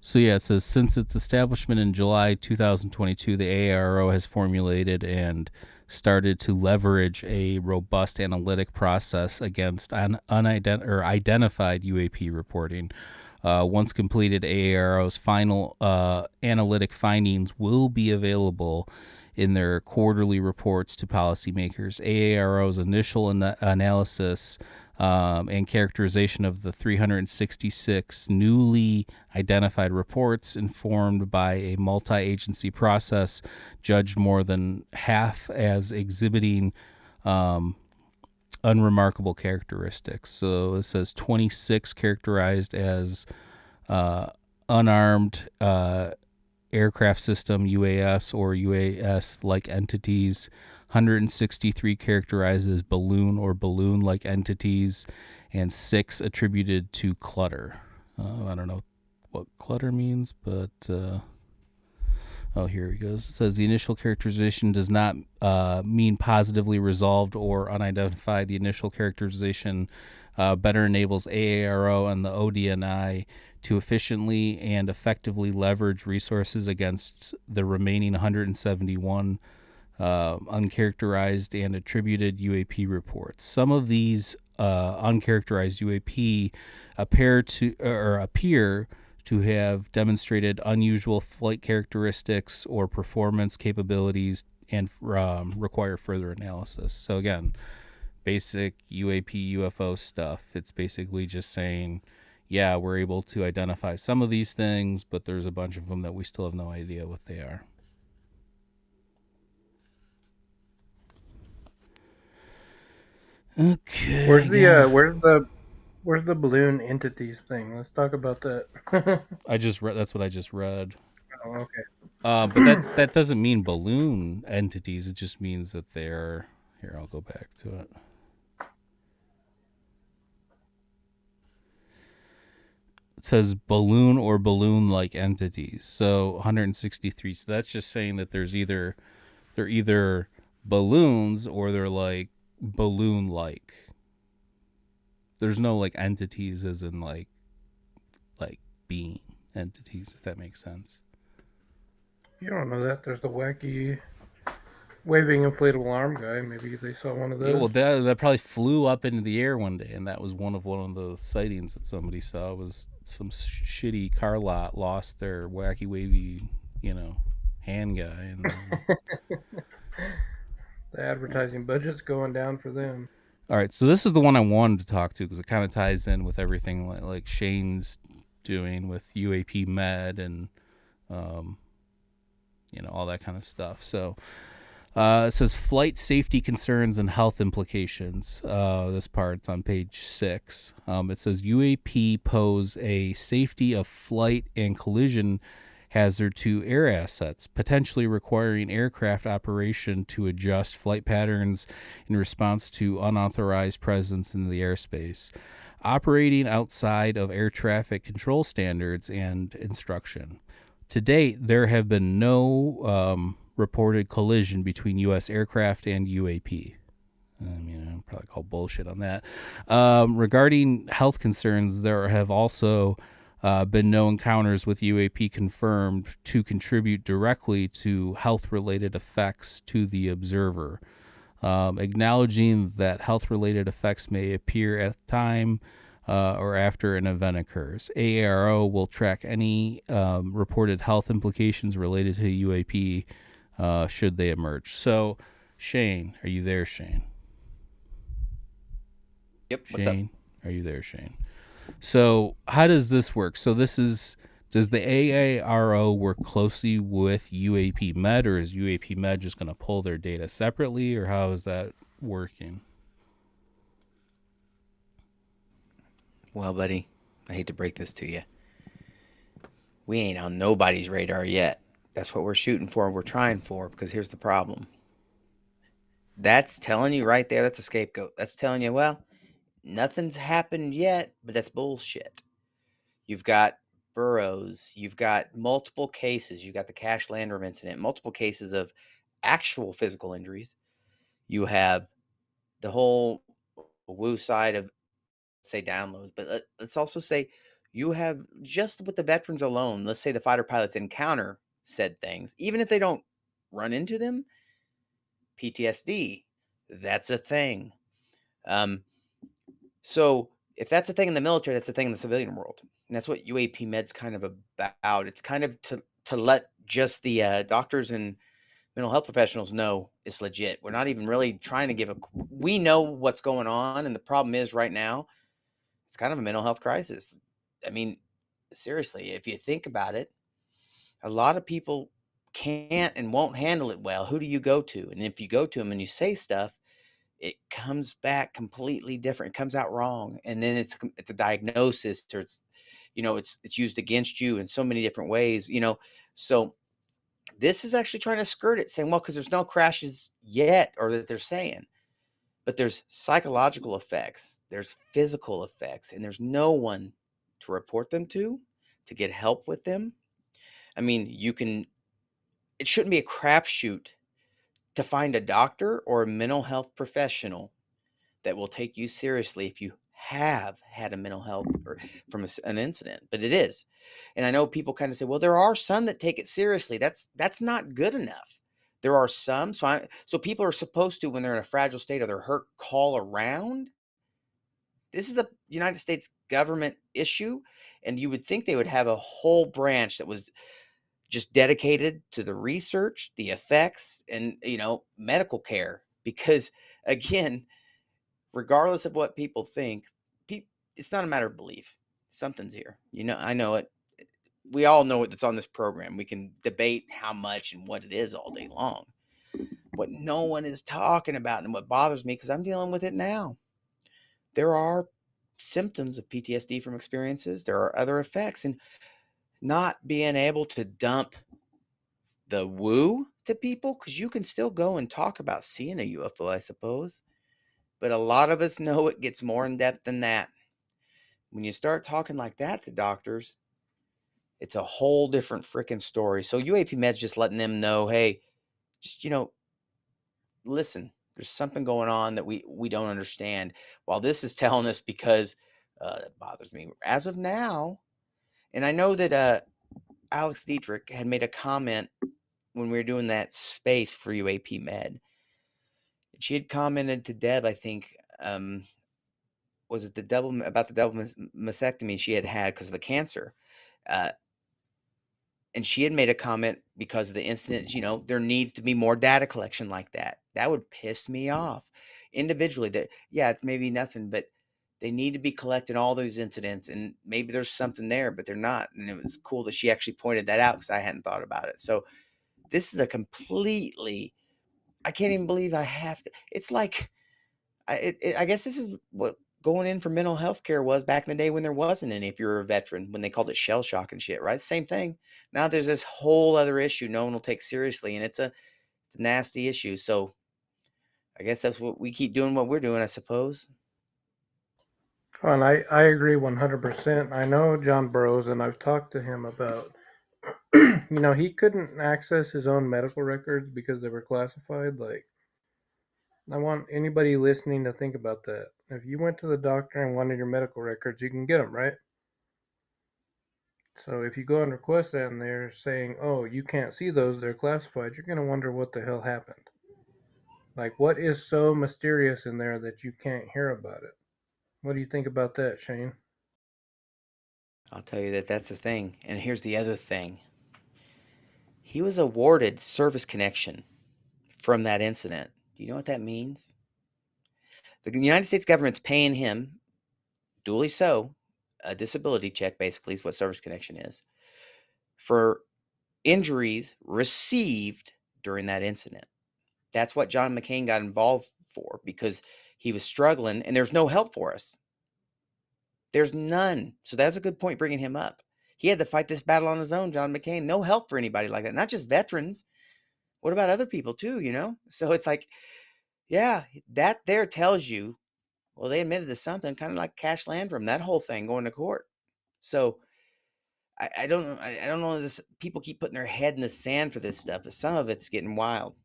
So yeah, it says, since its establishment in July 2022, the AARO has formulated and started to leverage a robust analytic process against identified UAP reporting. Once completed, AARO's final analytic findings will be available in their quarterly reports to policymakers. AARO's initial analysis and characterization of the 366 newly identified reports, informed by a multi-agency process, judged more than half as exhibiting unremarkable characteristics. So it says 26 characterized as unarmed aircraft system, UAS or UAS-like entities. 163 characterized as balloon or balloon-like entities, and 6 attributed to clutter. I don't know what clutter means, but here he goes. It says the initial characterization does not mean positively resolved or unidentified. The initial characterization better enables AARO and the ODNI to efficiently and effectively leverage resources against the remaining 171 uncharacterized and attributed UAP reports. Some of these uncharacterized UAP appear to have demonstrated unusual flight characteristics or performance capabilities and require further analysis. So again, basic UAP UFO stuff. It's basically just saying, yeah, we're able to identify some of these things, but there's a bunch of them that we still have no idea what they are. Okay. Where's the balloon entities thing? Let's talk about that. I just read. That's what I just read. Oh, okay. But that doesn't mean balloon entities. It just means that they're here. I'll go back to it. It says balloon or balloon-like entities. So 163. So that's just saying that they're either balloons or they're like balloon-like. There's no like entities as in like being entities, if that makes sense. You don't know that. There's the wacky waving inflatable arm guy. Maybe they saw one of those. Yeah, well, that probably flew up into the air one day, and that was one of the sightings that somebody saw. Was some shitty car lot lost their wacky wavy, hand guy, and The advertising budget's going down for them. all right, so this is the one I wanted to talk to because it kind of ties in with everything like Shane's doing with UAP Med and all that kind of stuff. So it says flight safety concerns and health implications. This part's on page 6. It says UAP pose a safety of flight and collision hazard to air assets, potentially requiring aircraft operation to adjust flight patterns in response to unauthorized presence in the airspace, operating outside of air traffic control standards and instruction. To date, there have been no reported collision between U.S. aircraft and UAP. Probably call bullshit on that. Regarding health concerns, there have also been no encounters with UAP confirmed to contribute directly to health-related effects to the observer. Acknowledging that health-related effects may appear at the time or after an event occurs. AARO will track any reported health implications related to UAP should they emerge. So, Shane, are you there, Shane? Yep. Shane, what's up? Are you there, Shane? So, how does this work? So, does the AARO work closely with UAP Med, or is UAP Med just going to pull their data separately, or how is that working? Well, buddy, I hate to break this to you. We ain't on nobody's radar yet. That's what we're shooting for. We're trying for, because here's the problem. That's telling you right there, that's a scapegoat. That's telling you, well, nothing's happened yet, but that's bullshit. You've got Burroughs. You've got multiple cases. You've got the Cash Landrum incident, multiple cases of actual physical injuries. You have the whole woo side of, say, downloads, but let's also say you have just with the veterans alone, let's say the fighter pilots encounter said things, even if they don't run into them, PTSD, that's a thing. So if that's a thing in the military, that's a thing in the civilian world. And that's what UAP Med's kind of about. It's kind of to let just the doctors and mental health professionals know it's legit. We're not even really trying to give we know what's going on. And the problem is right now, it's kind of a mental health crisis. I mean, seriously, if you think about it, a lot of people can't and won't handle it well. Who do you go to? And if you go to them and you say stuff, it comes back completely different. It comes out wrong. And then it's a diagnosis, or it's used against you in so many different ways, So this is actually trying to skirt it, saying, well, because there's no crashes yet, or that they're saying. But there's psychological effects, there's physical effects, and there's no one to report them to get help with them. I mean, it shouldn't be a crapshoot to find a doctor or a mental health professional that will take you seriously if you have had a mental health or from an incident, but it is. And I know people kind of say, well, there are some that take it seriously. That's not good enough. There are some. So people are supposed to, when they're in a fragile state or they're hurt, call around. This is a United States government issue, and you would think they would have a whole branch that was just dedicated to the research, the effects, and medical care. Because again, regardless of what people think, it's not a matter of belief. Something's here. I know it. We all know it that's on this program. We can debate how much and what it is all day long. What no one is talking about, and what bothers me, because I'm dealing with it now. There are symptoms of PTSD from experiences. There are other effects, and not being able to dump the woo to people, because you can still go and talk about seeing a UFO, I suppose. But a lot of us know it gets more in depth than that. When you start talking like that to doctors, it's a whole different freaking story. So UAP Med's just letting them know, hey, just listen, there's something going on that we don't understand. While this is telling us, because it bothers me as of now. And I know that Alex Dietrich had made a comment when we were doing that space for UAP Med. She had commented to Deb, I think, was it about the double mastectomy she had because of the cancer. Uh, and she had made a comment because of the incident, there needs to be more data collection like that. That would piss me off individually. That, yeah, it may be nothing, but they need to be collecting all those incidents, and maybe there's something there, but they're not. And it was cool that she actually pointed that out, because I hadn't thought about it. So this is a completely, I can't even believe I have to. It's like, I guess this is what going in for mental health care was back in the day when there wasn't any, if you're a veteran, when they called it shell shock and shit, right? Same thing. Now there's this whole other issue no one will take seriously, and it's a nasty issue. So I guess that's what we keep doing, what we're doing, I suppose. Oh, and I agree 100%. I know John Burroughs, and I've talked to him about, he couldn't access his own medical records because they were classified. Like, I want anybody listening to think about that. If you went to the doctor and wanted your medical records, you can get them, right? So if you go and request that and they're saying, oh, you can't see those, they're classified, you're going to wonder what the hell happened. Like, what is so mysterious in there that you can't hear about it? What do you think about that, Shane? I'll tell you that's the thing. And here's the other thing. He was awarded service connection from that incident. Do you know what that means? The United States government's paying him, duly so, a disability check, basically, is what service connection is, for injuries received during that incident. That's what John McCain got involved for, because he was struggling and there's no help for us. There's none. So that's a good point bringing him up. He had to fight this battle on his own, John McCain. No help for anybody like that. Not just veterans. What about other people too? So it's like, yeah, that there tells you, well, they admitted to something, kind of like Cash Landrum, that whole thing going to court. So I don't know. I don't know. This people keep putting their head in the sand for this stuff, but some of it's getting wild.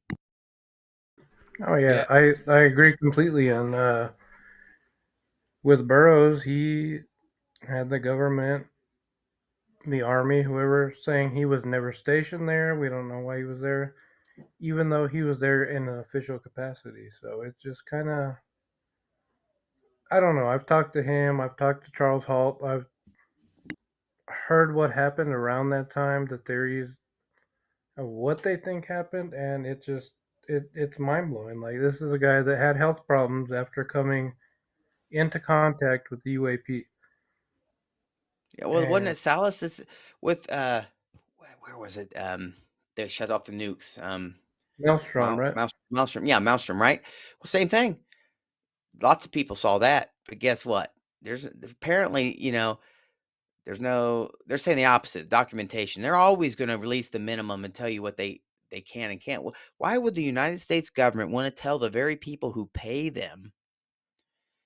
Oh, yeah, Yeah. I agree completely. And with Burroughs, he had the government, the army, whoever, saying he was never stationed there. We don't know why he was there, even though he was there in an official capacity. So it's just kind of, I don't know. I've talked to him. I've talked to Charles Halt. I've heard what happened around that time, the theories of what they think happened, and it's mind blowing. Like, this is a guy that had health problems after coming into contact with the UAP. Yeah, well, wasn't And it Salas with where was it? They shut off the nukes. Maelstrom, right? Maelstrom, yeah, Maelstrom, right? Well, same thing. Lots of people saw that, but guess what? There's apparently, there's no. They're saying the opposite. Documentation. They're always going to release the minimum and tell you what they can and can't. Why would the United States government want to tell the very people who pay them,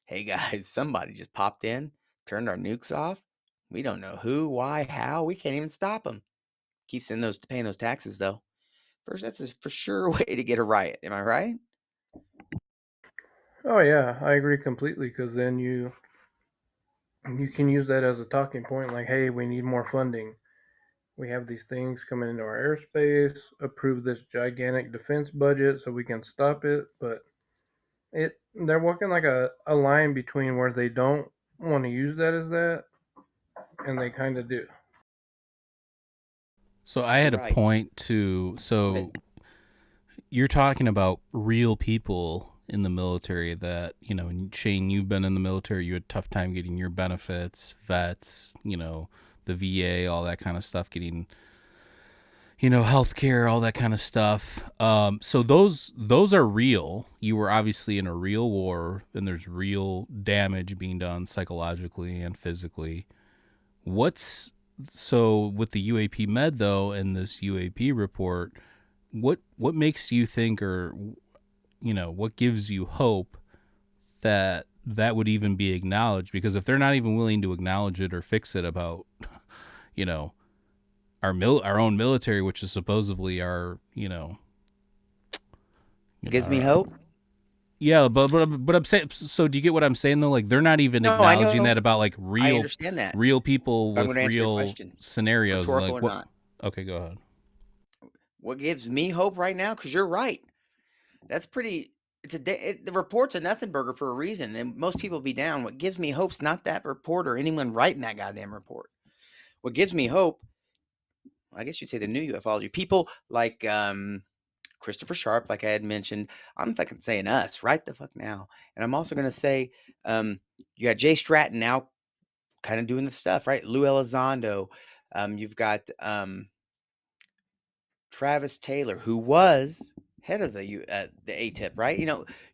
"Hey guys, somebody just popped in, turned our nukes off. We don't know who, why, how. We can't even stop them." Keep sending those paying those taxes though. First, that's a for sure way to get a riot. Am I right? Oh yeah, I agree completely. Because then you can use that as a talking point, like, hey, we need more funding. We have these things coming into our airspace. Approve this gigantic defense budget so we can stop it. But They're walking like a line between where they don't want to use that as that, and they kind of do. So I had a Right. point to. Go ahead. So you're talking about real people in the military that, and Shane, you've been in the military, you had a tough time getting your benefits, vets, the VA, all that kind of stuff, getting, healthcare, all that kind of stuff. So those are real. You were obviously in a real war, and there's real damage being done psychologically and physically. What's so with the UAP med though, and this UAP report, what makes you think, or what gives you hope that that would even be acknowledged? Because if they're not even willing to acknowledge it or fix it about you know our own military, which is supposedly our Gives me our, hope. yeah, but I'm saying, so do you get what I'm saying though? Like they're not even No, I acknowledging that know. about like I real understand that. real people But I'm with going to answer your real question, scenarios. rhetorical Like or what? not. Okay, go ahead. What gives me hope right now? Because you're right. That's pretty. The report's a nothing burger for a reason, and most people be down. What gives me hope's not that report or anyone writing that goddamn report. What gives me hope, I guess you'd say, the new ufology people like Christopher Sharp, like I had mentioned. I'm fucking saying us right the fuck now, and I'm also gonna say you got Jay Stratton now, kind of doing the stuff right. Lou Elizondo, you've got Travis Taylor, who was head of the ATIP, right?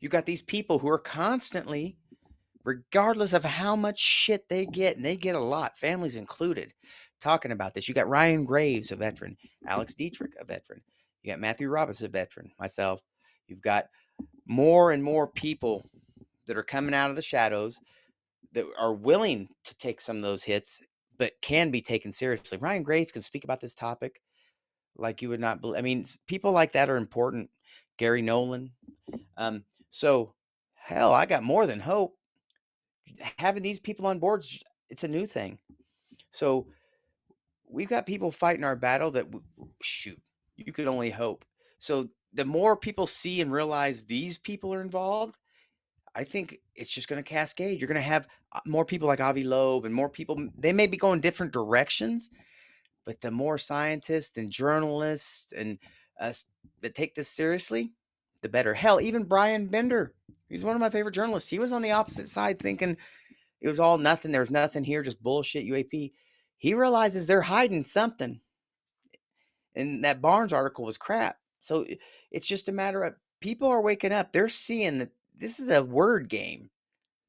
You got these people who are constantly, regardless of how much shit they get, and they get a lot, families included, talking about this. You got Ryan Graves, a veteran, Alex Dietrich, a veteran. You got Matthew Roberts, a veteran, myself. You've got more and more people that are coming out of the shadows that are willing to take some of those hits, but can be taken seriously. Ryan Graves can speak about this topic like you would not believe. I mean, people like that are important. Gary Nolan. So, hell, I got more than hope. Having these people on board, it's a new thing. So we've got people fighting our battle that, shoot, you could only hope. So the more people see and realize these people are involved, I think it's just going to cascade. You're going to have more people like Avi Loeb and more people. They may be going different directions, but the more scientists and journalists and us that take this seriously, the better. Hell, even Brian Bender, he's one of my favorite journalists. He was on the opposite side thinking it was all nothing. There was nothing here, just bullshit UAP. He realizes they're hiding something. And that Barnes article was crap. So it's just a matter of people are waking up. They're seeing that this is a word game.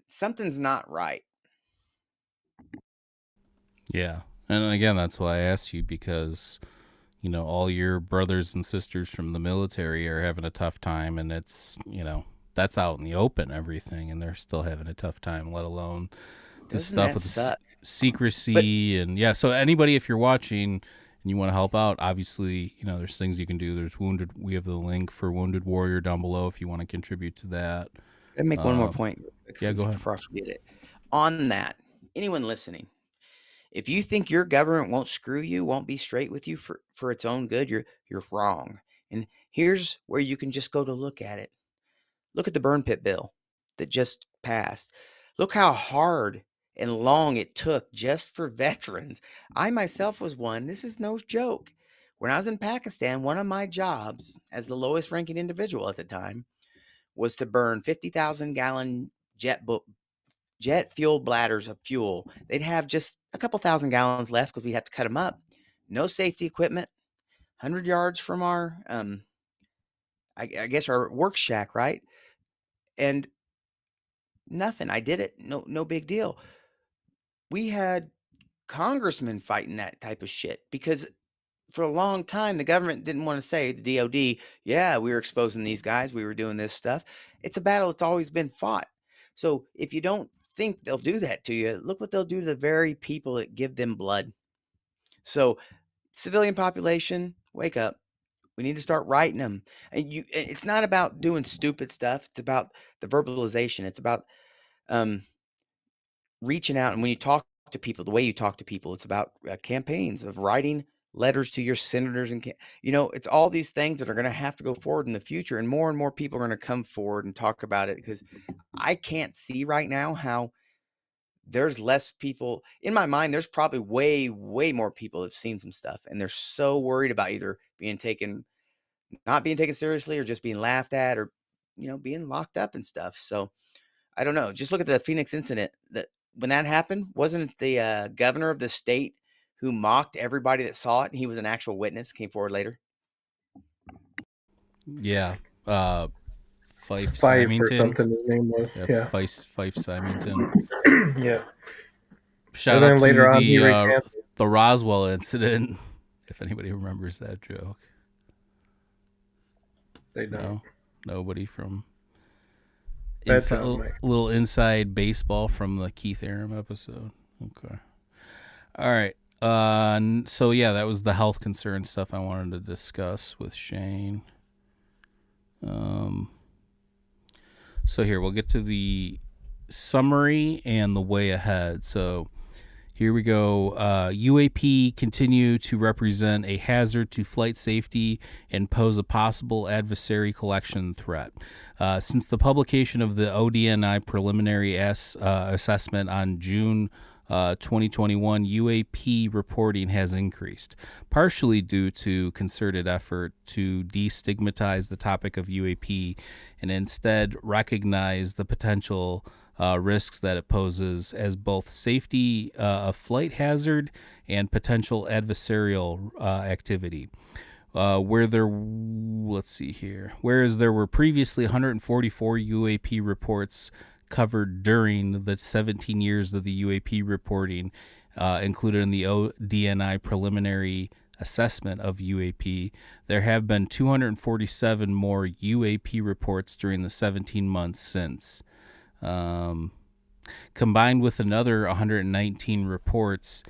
Something's not right. Yeah, and again, that's why I asked you, because all your brothers and sisters from the military are having a tough time, and it's that's out in the open, everything, and they're still having a tough time, let alone this Doesn't stuff that with the suck? But secrecy. And yeah, so anybody, if you're watching and you want to help out, obviously there's things you can do. There's wounded, we have the link for Wounded Warrior down below if you want to contribute to that. let me make one more point Yeah, go ahead. before I forget it. On that, anyone listening, if you think your government won't screw you, won't be straight with you for its own good, you're wrong. And here's where you can just go to look at it. Look at the burn pit bill that just passed. Look how hard and long it took just for veterans. I myself was one. This is no joke. When I was in Pakistan, one of my jobs as the lowest ranking individual at the time was to burn 50,000-gallon jet fuel bladders of fuel. They'd have just a couple thousand gallons left because we'd have to cut them up. No safety equipment. 100 yards from our, I guess our work shack, right? And nothing. I did it. No big deal. We had congressmen fighting that type of shit because for a long time the government didn't want to say, the DOD, yeah, we were exposing these guys, we were doing this stuff. It's a battle that's always been fought. So if you don't think they'll do that to you, look what they'll do to the very people that give them blood. So civilian population, wake up. We need to start writing them. And it's not about doing stupid stuff. It's about the verbalization. It's about um, reaching out. And when you talk to people, the way you talk to people, it's about campaigns of writing letters to your senators and it's all these things that are going to have to go forward in the future, and more people are going to come forward and talk about it, because I can't see right now how there's less people. In my mind, there's probably way more people that have seen some stuff, and they're so worried about either not being taken seriously, or just being laughed at, or being locked up and stuff. So I don't know. Just look at the Phoenix incident. That when that happened, wasn't it the governor of the state who mocked everybody that saw it, and he was an actual witness, came forward later? Yeah. Fife Five or Symington. something his name was. Yeah. Fife Symington. Yeah. Shout And out then later to on, he recanted. the Roswell incident, if anybody remembers that joke. They don't. No, nobody from Mike. little inside baseball from the Keith Aram episode. Okay. All right. So yeah, that was the health concern stuff I wanted to discuss with Shane. So here we'll get to the summary and the way ahead. So here we go. UAP continue to represent a hazard to flight safety and pose a possible adversary collection threat. Since the publication of the ODNI preliminary assessment on June 2021, UAP reporting has increased, partially due to concerted effort to destigmatize the topic of UAP and instead recognize the potential risks that it poses as both safety of flight hazard and potential adversarial activity. Whereas there were previously 144 UAP reports covered during the 17 years of the UAP reporting included in the ODNI preliminary assessment of UAP, there have been 247 more UAP reports during the 17 months since. Combined with another 119 reports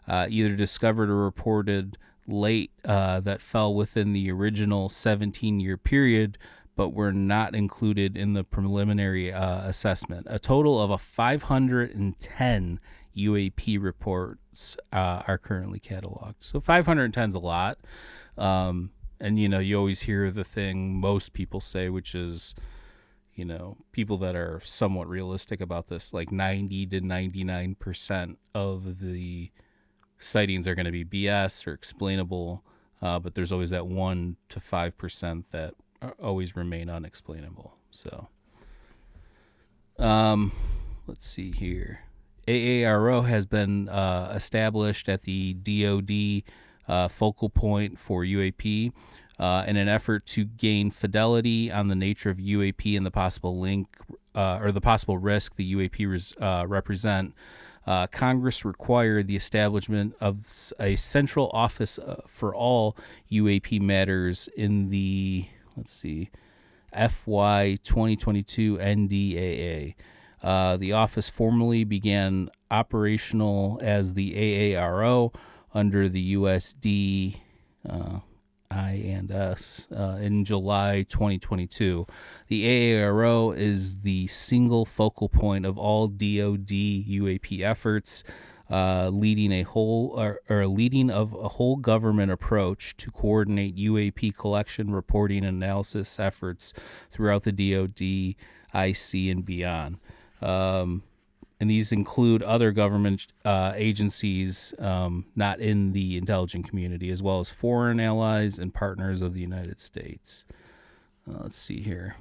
either discovered or reported late that fell within the original 17-year period but were not included in the preliminary assessment. A total of 510 UAP reports are currently cataloged. So 510 is a lot. And, you always hear the thing most people say, which is, people that are somewhat realistic about this, like 90 to 99% of the sightings are going to be BS or explainable, but there's always that 1 to 5% that always remain unexplainable. So, let's see here. AARO has been established at the DoD focal point for UAP in an effort to gain fidelity on the nature of UAP and the possible link or the possible risk the UAP represent. Congress required the establishment of a central office for all UAP matters in the FY 2022 NDAA. The office formally began operational as the AARO under the USD I&S in July 2022. The AARO is the single focal point of all DoD UAP efforts, leading a whole government approach to coordinate UAP collection, reporting, and analysis efforts throughout the DoD, IC, and beyond. And these include other government agencies not in the intelligence community, as well as foreign allies and partners of the United States. Let's see here.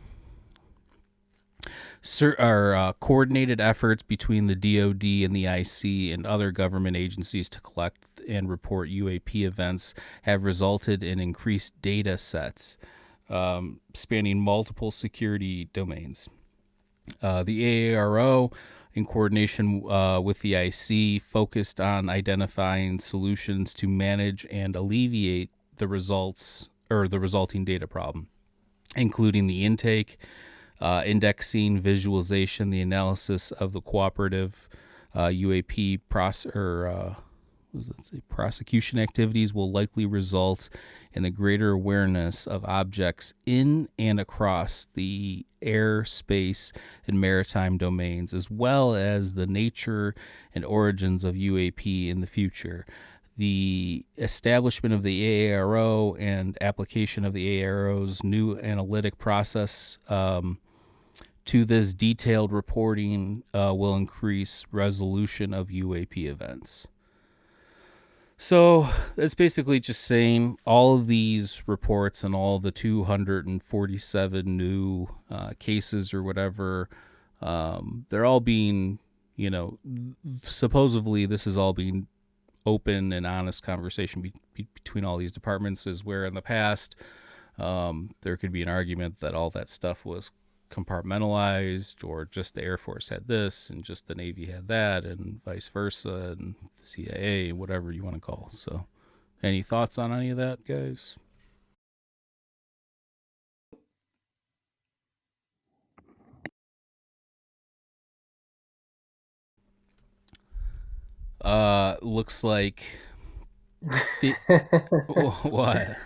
Coordinated efforts between the DoD and the IC and other government agencies to collect and report UAP events have resulted in increased data sets spanning multiple security domains. The AARO, in coordination with the IC, focused on identifying solutions to manage and alleviate the resulting data problem, including the intake, indexing, visualization, the analysis of the cooperative UAP prosecution activities will likely result in the greater awareness of objects in and across the air, space, and maritime domains, as well as the nature and origins of UAP in the future. the establishment of the AARO and application of the AARO's new analytic process to this detailed reporting will increase resolution of UAP events. So that's basically just saying all of these reports and all the 247 new cases or whatever, they're all being, supposedly this is all being open and honest conversation between all these departments, is where in the past there could be an argument that all that stuff was compartmentalized, or just the Air Force had this and just the Navy had that, and vice versa, and the CIA, whatever you want to call. So any thoughts on any of that, guys? Looks like what?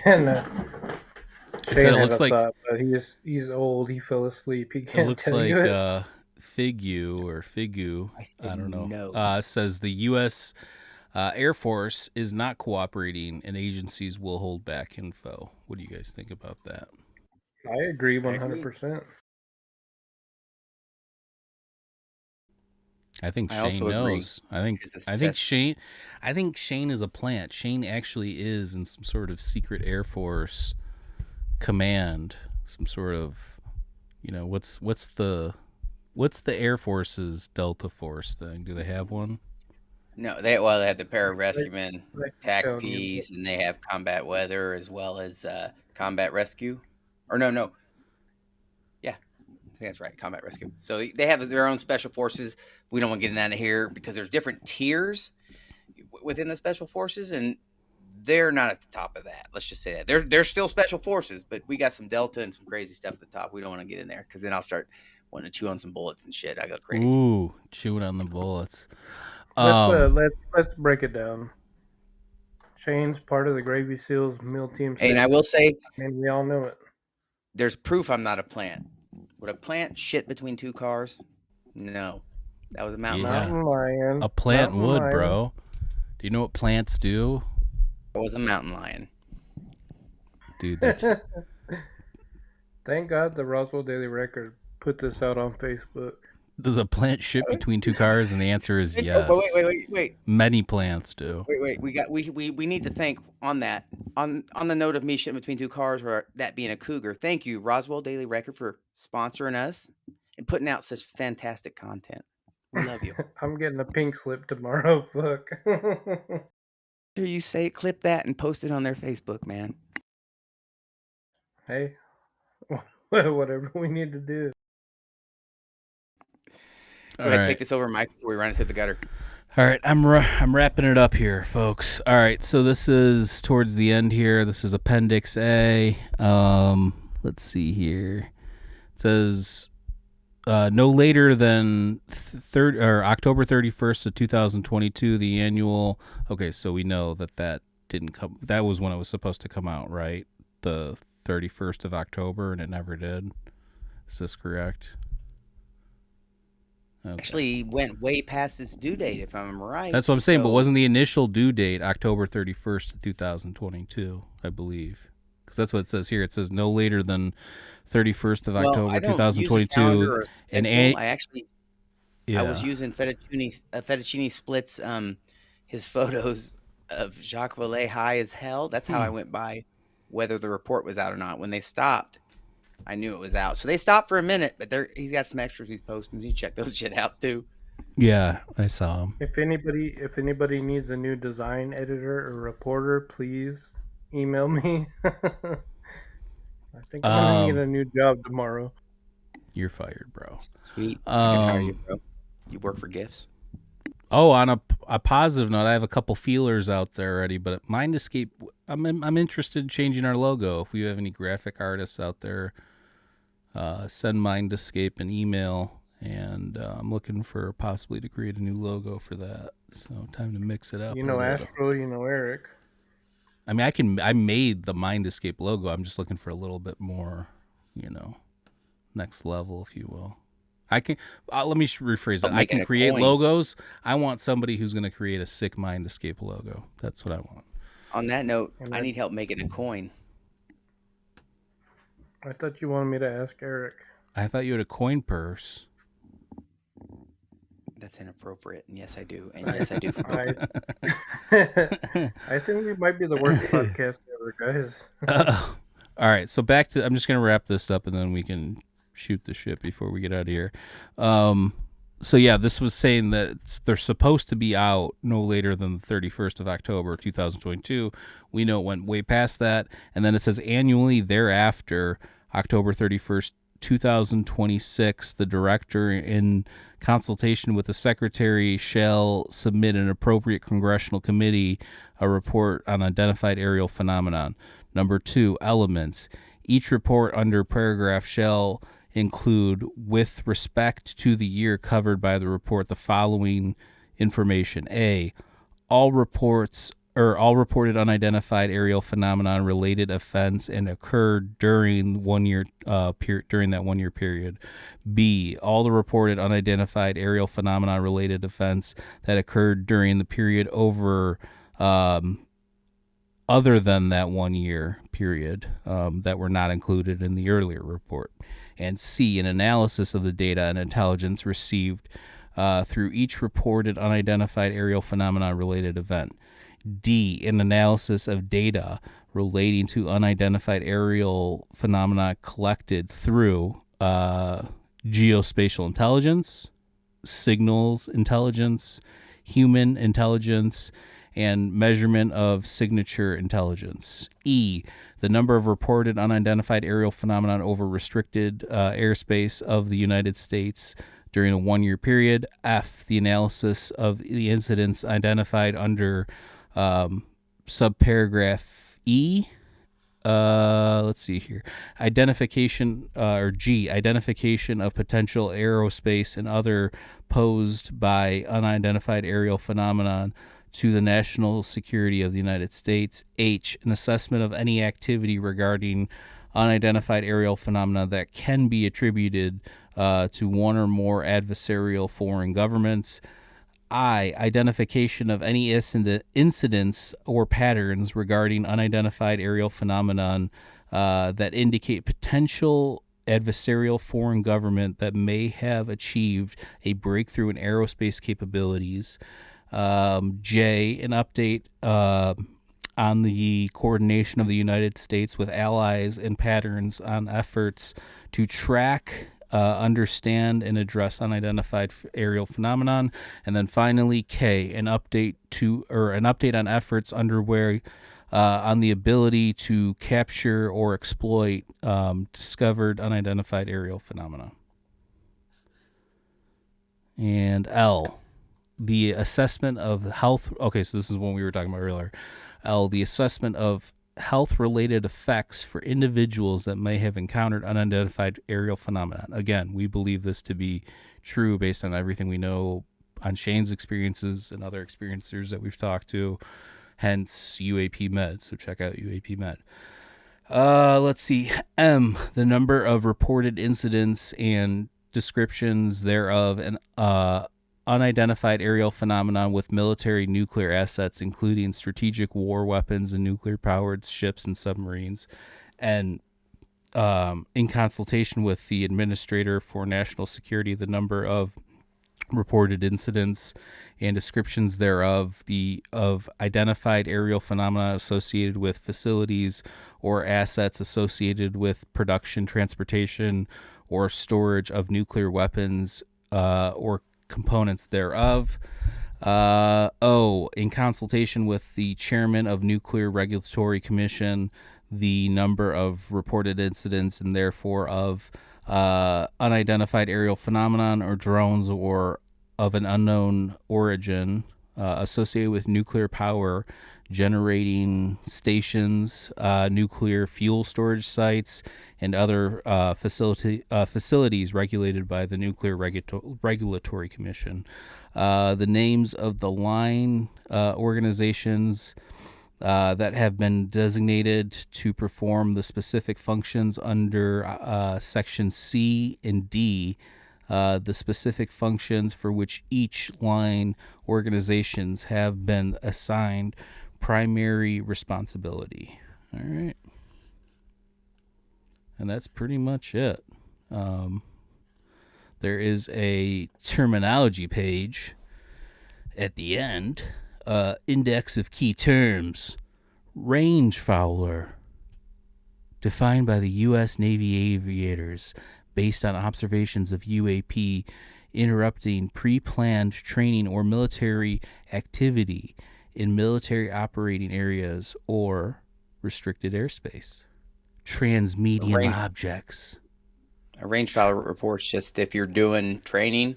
And Shane it had looks a like thought, but he's old. He fell asleep. He it can't looks tell like you it. Figu. I said don't know. no. Says the U.S. Air Force is not cooperating, and agencies will hold back info. What do you guys think about that? I agree 100%. I think I Shane also agree, knows. I think because this I think test- Shane I think Shane is a plant. Shane actually is in some sort of secret Air Force command. Some sort of, what's the Air Force's Delta Force thing? Do they have one? No, they had the pararescuemen, Like TAC telling you, Ps, and they have combat weather as well as combat rescue. Or no. Yeah, I think that's right, combat rescue. So they have their own special forces. We don't want to get into here because there's different tiers within the special forces, and they're not at the top of that. Let's just say that they're still special forces, but we got some Delta and some crazy stuff at the top. We don't want to get in there because then I'll start wanting to chew on some bullets and shit. I go crazy. Ooh, chewing on the bullets. let's break it down. Shane's part of the Gravy Seals meal team. And I will say, and we all know it. there's proof I'm not a plant. Would a plant shit between two cars? No. That was a mountain lion. Mountain lion. A plant Mountain would, lion. bro. Do you know what plants do? It was a mountain lion. Dude, that's Thank God the Roswell Daily Record put this out on Facebook. does a plant shit between two cars? And the answer is yes. Oh, wait. Many plants do. Wait. We need to thank on that. On the note of me shitting between two cars, or that being a cougar. Thank you, Roswell Daily Record, for sponsoring us and putting out such fantastic content. We love you. I'm getting a pink slip tomorrow. Fuck. Here you say, clip that and post it on their Facebook, man. Hey, whatever we need to do. Go ahead, take this over, Mike, before we run into the gutter. All right, I'm wrapping it up here, folks. All right, so this is towards the end here. This is Appendix A. Let's see here. It says no later than October 31st of 2022, the annual. Okay, so we know that didn't come. That was when it was supposed to come out, right? The 31st of October, and it never did. Is this correct? Okay. Actually went way past its due date, if I'm right. That's what I'm saying, but wasn't the initial due date October 31st, 2022, I believe? Because that's what it says here. It says no later than 31st of October, 2022. And I was using Fettuccine Split's his photos of Jacques Vallée high as hell. That's how I went by whether the report was out or not. When they stopped, I knew it was out. So they stopped for a minute, but he's got some extras he's posting. You check those shit out too. Yeah, I saw him. If anybody needs a new design editor or reporter, please email me. I think I'm gonna need a new job tomorrow. You're fired, bro. Sweet. I can hire you, bro. You work for gifts. Oh, on a positive note, I have a couple feelers out there already, but Mindscape, I'm interested in changing our logo. If we have any graphic artists out there, send Mindscape an email, and I'm looking for possibly to create a new logo for that. So time to mix it up. You know Astro, you know Eric. I mean, I made the Mindscape logo. I'm just looking for a little bit more, next level, if you will. I can. Let me rephrase that. I making can a create coin. logos. I want somebody who's going to create a sick mind escape logo. That's what I want. On that note, And I need help making a coin. I thought you wanted me to ask Eric. I thought you had a coin purse. That's inappropriate. And yes, I do. And yes, I do. For both. I think we might be the worst podcast ever, guys. All right, so back to. I'm just going to wrap this up, and then we can shoot the shit before we get out of here. So yeah, this was saying that they're supposed to be out no later than the 31st of October 2022. We know it went way past that, and then it says annually thereafter, October 31st, 2026, the director, in consultation with the secretary, shall submit an appropriate congressional committee a report on identified aerial phenomenon. Number 2, elements. Each report under paragraph shall include, with respect to the year covered by the report, the following information. A, all reported unidentified aerial phenomenon related offense and occurred during 1 year during that 1 year period. B, all the reported unidentified aerial phenomenon related offense that occurred during the period over other than that 1 year period that were not included in the earlier report. And C, an analysis of the data and intelligence received through each reported unidentified aerial phenomenon related event. D, an analysis of data relating to unidentified aerial phenomena collected through geospatial intelligence, signals intelligence, human intelligence, and measurement of signature intelligence. E, the number of reported unidentified aerial phenomenon over restricted airspace of the United States during a 1 year period. F, the analysis of the incidents identified under subparagraph E. Let's see here. Identification, or G, identification of potential aerospace and other posed by unidentified aerial phenomenon to the national security of the United States. H, an assessment of any activity regarding unidentified aerial phenomena that can be attributed to one or more adversarial foreign governments. I, identification of any incidents or patterns regarding unidentified aerial phenomenon that indicate potential adversarial foreign government that may have achieved a breakthrough in aerospace capabilities. J, an update on the coordination of the United States with allies and patterns on efforts to track, understand, and address unidentified aerial phenomenon. And then finally, K, an update on efforts underway on the ability to capture or exploit discovered unidentified aerial phenomena. And L, the assessment of health. Okay, so this is one we were talking about earlier. L, the assessment of health-related effects for individuals that may have encountered unidentified aerial phenomenon. Again, we believe this to be true based on everything we know on Shane's experiences and other experiencers that we've talked to, hence UAP Med. So check out UAP Med. Let's see. M, the number of reported incidents and descriptions thereof and unidentified aerial phenomenon with military nuclear assets, including strategic war weapons and nuclear-powered ships and submarines. And in consultation with the Administrator for National Security, the number of reported incidents and descriptions thereof of identified aerial phenomena associated with facilities or assets associated with production, transportation, or storage of nuclear weapons or components thereof. O, in consultation with the chairman of Nuclear Regulatory Commission, the number of reported incidents and therefore of unidentified aerial phenomenon or drones or of an unknown origin associated with nuclear power generating stations, nuclear fuel storage sites, and other facilities regulated by the Nuclear Regulatory Commission. The names of the line organizations that have been designated to perform the specific functions under Section C and D the specific functions for which each line organizations have been assigned primary responsibility. All right. And that's pretty much it. There is a terminology page at the end. Index of key terms. Range fowler. Defined by the U.S. Navy aviators based on observations of UAP interrupting pre-planned training or military activity in military operating areas or restricted airspace. Transmedium objects. A range file report's just if you're doing training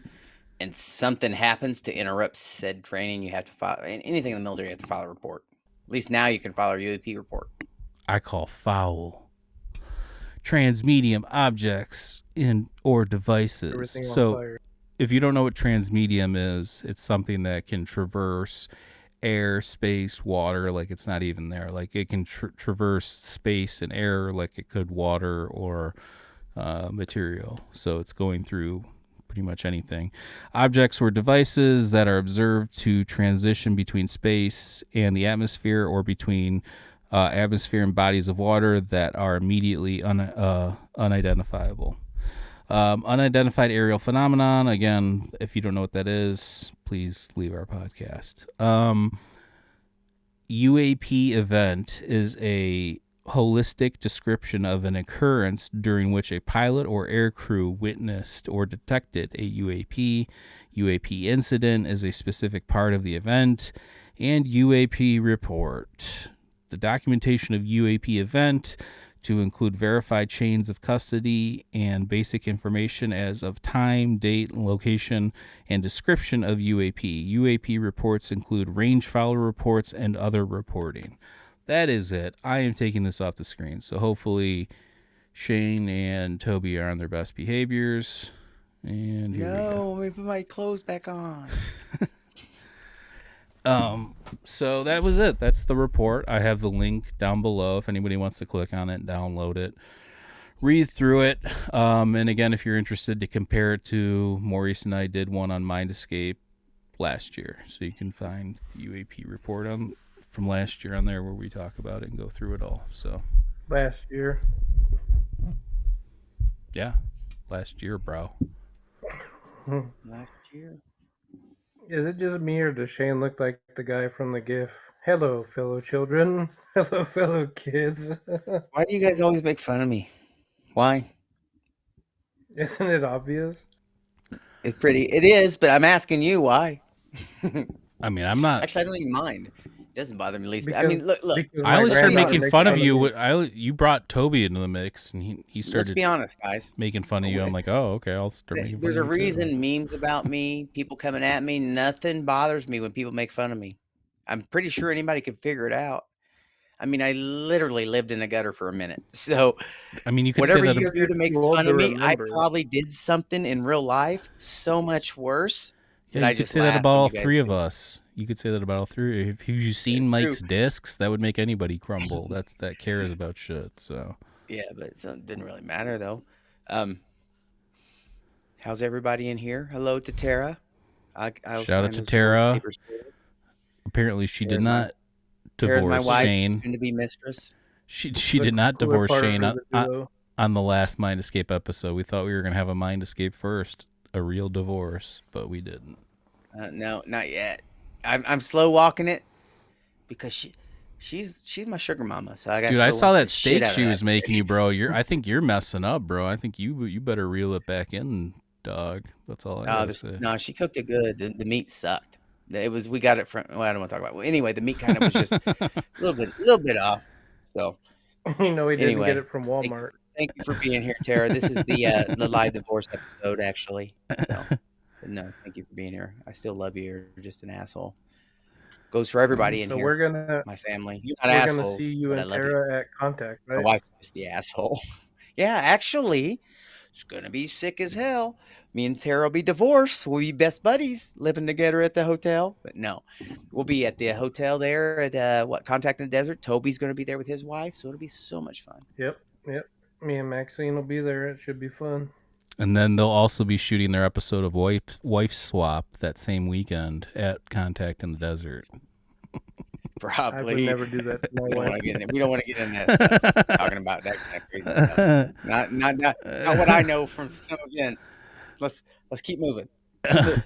and something happens to interrupt said training, you have to file anything in the military. You have to file a report. At least now you can file a UAP report. I call foul. Transmedium objects or devices. Everything on So fire. if you don't know what transmedium is, it's something that can traverse air, space, water, like it's not even there. Like it can traverse space and air like it could water or material. So it's going through pretty much anything. Objects or devices that are observed to transition between space and the atmosphere or between atmosphere and bodies of water that are immediately unidentifiable. Unidentified aerial phenomenon. Again, if you don't know what that is, please leave our podcast. UAP event is a holistic description of an occurrence during which a pilot or aircrew witnessed or detected a UAP. UAP incident is a specific part of the event. And UAP report. The documentation of UAP event to include verified chains of custody and basic information as of time, date, location, and description of UAP. UAP reports include range fowler reports and other reporting. That is it. I am taking this off the screen, so hopefully Shane and Toby are on their best behaviors. And let me put my clothes back on. So that was it. That's the report. I have the link down below if anybody wants to click on it and download it, read through it. And again, if you're interested to compare it to, Maurice and I did one on Mind Escape last year, so you can find the UAP report from last year on there where we talk about it and go through it all. So Last year. yeah, last year, bro. Last year. Is it just me or does Shane look like the guy from the GIF? Hello, fellow children. Hello, fellow kids. Why do you guys always make fun of me? Why? Isn't it obvious? It is, but I'm asking you why. I mean, I'm not. Actually, I don't even mind. It doesn't bother me least. Because, I mean, look. I only started grandmother making makes fun of me. you. You brought Toby into the mix, and he Let's started be honest, guys. making fun of you. I'm like, oh, okay, I'll start making fun There's of a you too. reason memes about me, people coming at me. Nothing bothers me when people make fun of me. I'm pretty sure anybody could figure it out. I mean, I literally lived in a gutter for a minute. So, I mean, you could say whatever that. you do to make Too old fun to of me, I remember. probably did something in real life so much worse. Yeah, you could say that about all three of us. You could say that about all three. If you've seen Mike's discs, that would make anybody crumble. That cares about shit. So yeah, but it didn't really matter though. How's everybody in here? Hello to Tara. I'll shout out sign to those Tara. papers for you. Apparently, she did Tara's not Tara's divorce my wife, Shane. soon to be mistress. She did not Cooler divorce part Shane of the duo. on the last Mind Escape episode. We thought we were gonna have a Mind Escape first, a real divorce, but we didn't. No, not yet. I'm slow walking it because she's my sugar mama. So I got. Dude, I saw that steak she was that. making you, bro. I think you're messing up, bro. I think you better reel it back in, dog. That's all I gotta say. No, she cooked it good. The meat sucked. We got it from. Well, I don't want to talk about it. Well, anyway, the meat kind of was just a little bit off. So He didn't anyway, get it from Walmart. thank you for being here, Tara. This is the live divorce episode, actually. So, but no, thank you for being here. I still love you. You're just an asshole. Goes for everybody in So here. we're gonna My family. You're not assholes. see you but I and love you. Tara at Contact, My right? wife's just the asshole. Yeah, actually, it's gonna be sick as hell. Me and Tara will be divorced. We'll be best buddies, living together at the hotel. But no, we'll be at the hotel there at Contact in the Desert. Toby's gonna be there with his wife, so it'll be so much fun. Yep. Me and Maxine will be there. It should be fun. And then they'll also be shooting their episode of Wife Swap that same weekend at Contact in the Desert. I would Probably. never do that to my We don't wife. want to get in. We don't want to get in that stuff. Talking about that kind of crazy stuff. Not what I know from some events. Let's keep moving.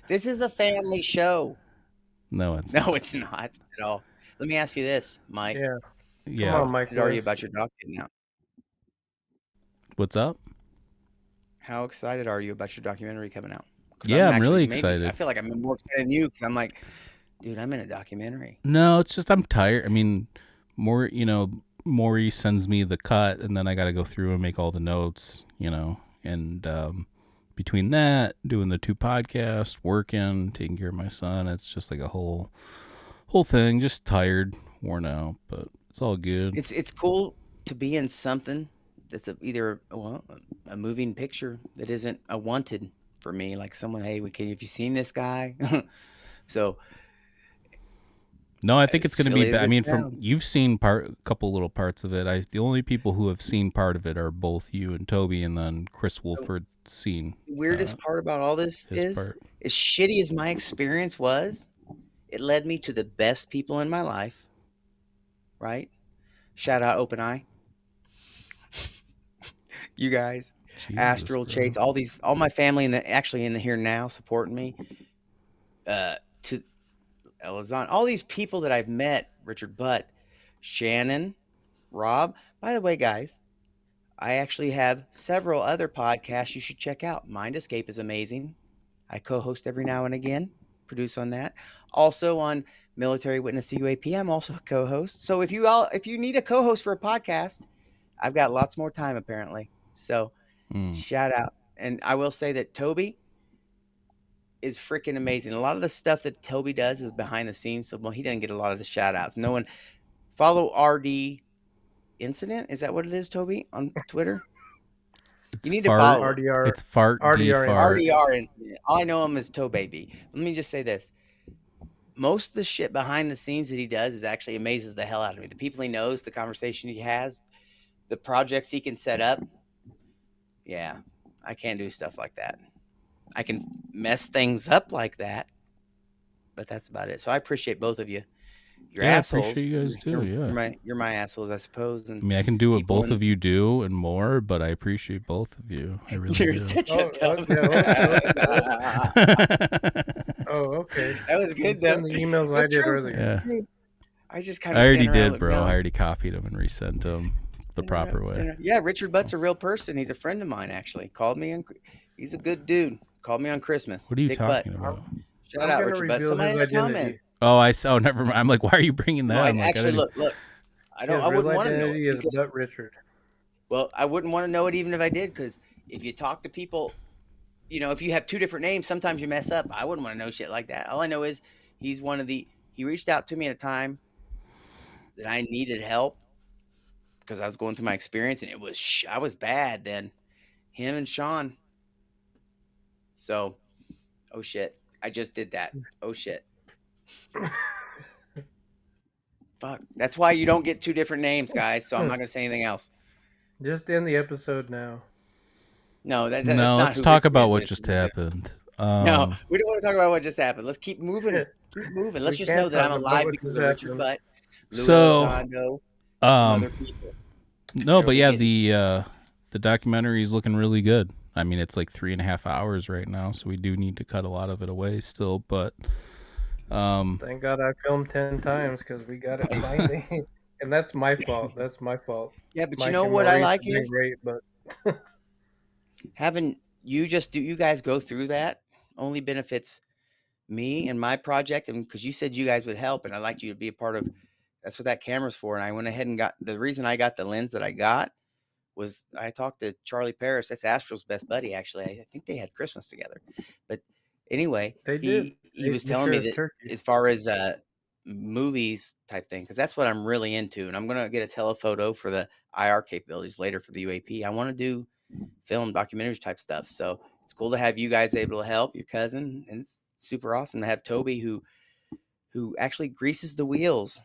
This is a family show. No, it's No, it's not at all. Let me ask you this, Mike. Yeah. yeah. Come on, Mike. How excited are you about your doc getting out? What's up? How excited are you about your documentary coming out? Yeah, I'm really excited. I feel like I'm more excited than you because I'm like, dude, I'm in a documentary. No, it's just I'm tired. I mean, Maury sends me the cut, and then I got to go through and make all the notes, and between that, doing the 2 podcasts, working, taking care of my son, it's just like a whole thing. Just tired, worn out, but it's all good. It's cool to be in something that's either a moving picture that isn't a wanted for me, like someone, hey, have you seen this guy? So no, I think it's going to be. silly as I mean, it sounds. you've seen a couple little parts of it. The only people who have seen part of it are both you and Toby, and then Chris Wolford's seen The weirdest part about all this his is, part. as shitty as my experience was, it led me to the best people in my life, right? Shout out Open Eye. You guys, Jesus, Astral, bro. Chase, all my family in the here now supporting me. To Elizon, all these people that I've met, Richard Butt, Shannon, Rob. By the way, guys, I actually have several other podcasts you should check out. Mind Escape is amazing. I co-host every now and again, produce on that. Also on Military Witness to UAP, I'm also a co-host. So if you need a co-host for a podcast, I've got lots more time apparently. So shout out. And I will say that Toby is freaking amazing. A lot of the stuff that Toby does is behind the scenes, so he doesn't get a lot of the shout outs. No one follow RD Incident. Is that what it is, Toby, on Twitter? You need to follow it. RDR. It's fart D RDR. fart. RDR Incident. All I know him as Tobaby. Let me just say this. Most of the shit behind the scenes that he does is actually amazes the hell out of me. The people he knows, the conversation he has, the projects he can set up. Yeah, I can't do stuff like that. I can mess things up like that, but that's about it. So I appreciate both of you. You're assholes. I appreciate you guys too. You're my assholes, I suppose. And I mean, I can do what both of you do and more, but I appreciate both of you. I really you're do. such a Oh, okay. That was good though. Send the emails I did earlier. Yeah. I just kind of. I already did, bro. I already copied them and resent them the proper way. Yeah, Richard Butt's a real person. He's a friend of mine, actually. Called me, and he's a good dude. Called me on Christmas. What are you Big talking butt. about? Shout out, Richard Butt. Somebody in the comments. Oh, I saw. Never mind. I'm like, why are you bringing that? No, I'm actually, like, look. I wouldn't want to know. Is Butt Richard. Well, I wouldn't want to know it even if I did, because if you talk to people, if you have 2 different names, sometimes you mess up. I wouldn't want to know shit like that. All I know is he reached out to me at a time that I needed help because I was going through my experience, and I was bad then. Him and Sean. So, oh shit, I just did that. Oh shit. Fuck. That's why you don't get 2 different names, guys. So I'm not gonna say anything else. Just end the episode now. No, that's no. not Let's talk about what just happened. No, we don't want to talk about what just happened. Let's keep moving. Keep moving. Let's just know that I'm alive because of Richard Butt, Louis Elizondo, some other people. No, but yeah, the documentary is looking really good. I mean, it's like 3.5 hours right now, so we do need to cut a lot of it away still. But thank God I filmed 10 times because we got it finally, and that's my fault. That's my fault. Yeah, but you know what I like is great, but having you guys go through that only benefits me and my project, and because you said you guys would help, and I'd like you to be a part of. That's what that camera's for. And I went ahead and got the reason I got the lens that I got was I talked to Charlie Paris. That's Astral's best buddy, actually. I think they had Christmas together. But anyway, he was telling me that as far as movies type thing, because that's what I'm really into. And I'm going to get a telephoto for the IR capabilities later for the UAP. I want to do film documentaries type stuff. So it's cool to have you guys able to help your cousin. And it's super awesome to have Toby who actually greases the wheels.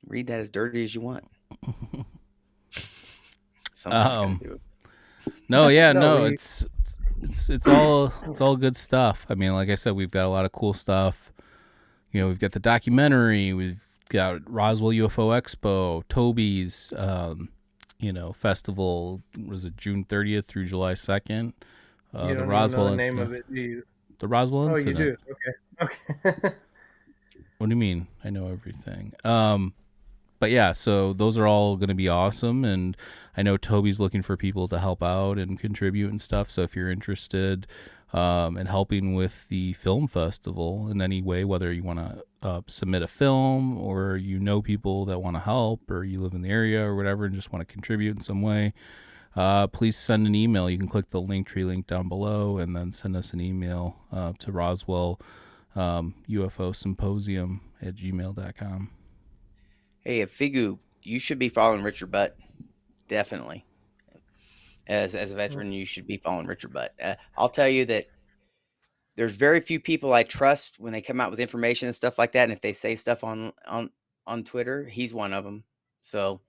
Read that as dirty as you want. Someone's gonna do it. No, yeah, No, no, we it's all good stuff. I mean, like I said, we've got a lot of cool stuff. You know, we've got the documentary, we've got Roswell UFO Expo, Toby's, festival. Was it June 30th through July 2nd? you The don't even know Roswell the name incident. of it, do you? The Roswell Oh, you incident. do. Okay. Okay. What do you mean? I know everything. But yeah, so those are all going to be awesome, and I know Toby's looking for people to help out and contribute and stuff. So if you're interested in helping with the film festival in any way, whether you want to submit a film or you know people that want to help or you live in the area or whatever and just want to contribute in some way, please send an email. You can click the Linktree link down below and then send us an email to Roswell UFO Symposium at gmail.com. Hey, Figu, you should be following Richard Butt. Definitely. As a veteran, you should be following Richard Butt. I'll tell you that there's very few people I trust when they come out with information and stuff like that. And if they say stuff on Twitter, he's one of them. So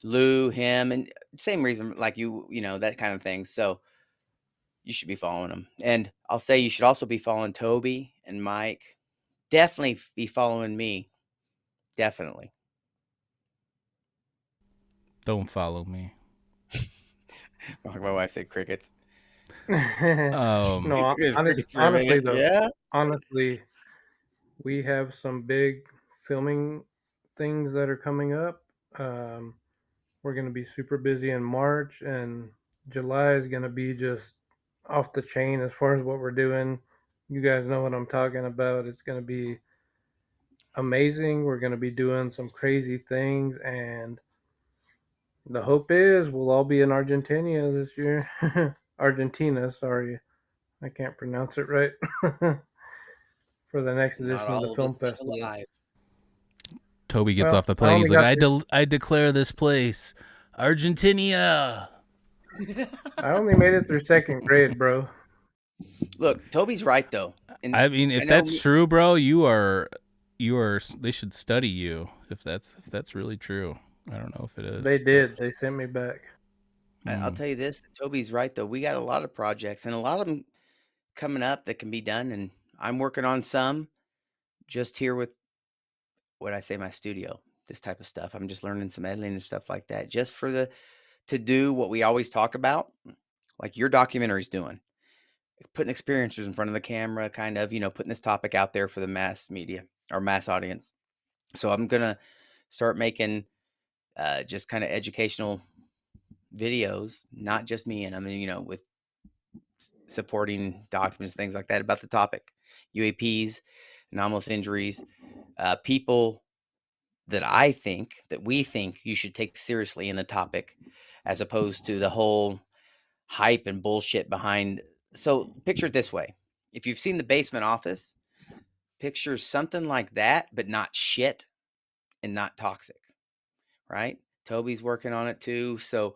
Lou, him, and same reason, like you know, that kind of thing. So you should be following him. And I'll say you should also be following Toby and Mike. Definitely be following me. Definitely. Don't follow me. My wife said crickets. No, honestly though, Yeah. honestly, we have some big filming things that are coming up. We're going to be super busy in March, and July is going to be just off the chain as far as what we're doing. You guys know what I'm talking about. It's going to be amazing. We're going to be doing some crazy things, and the hope is we'll all be in Argentina this year. Argentina, sorry. I can't pronounce it right. For the next Not edition of the all of us film festival. alive. Toby gets Well, off the I plane. only He's like, got I declare this place Argentina. I only made it through second grade, bro. Look, Toby's right though. And I mean, I if know that's true, bro, you are. They should study you if that's really true. I don't know if it is. They did. They sent me back. I'll tell you this, Toby's right though. We got a lot of projects and a lot of them coming up that can be done, and I'm working on some just here with what I say my studio, this type of stuff. I'm just learning some editing and stuff like that just for to do what we always talk about, like your documentary's doing. Putting experiencers in front of the camera, kind of, putting this topic out there for the mass media or mass audience. So I'm going to start making just kind of educational videos, not just me. And I mean, with supporting documents, things like that about the topic, UAPs, anomalous injuries, people that we think you should take seriously in the topic, as opposed to the whole hype and bullshit behind. So picture it this way. If you've seen The Basement Office, picture something like that, but not shit and not toxic, right? Toby's working on it too. So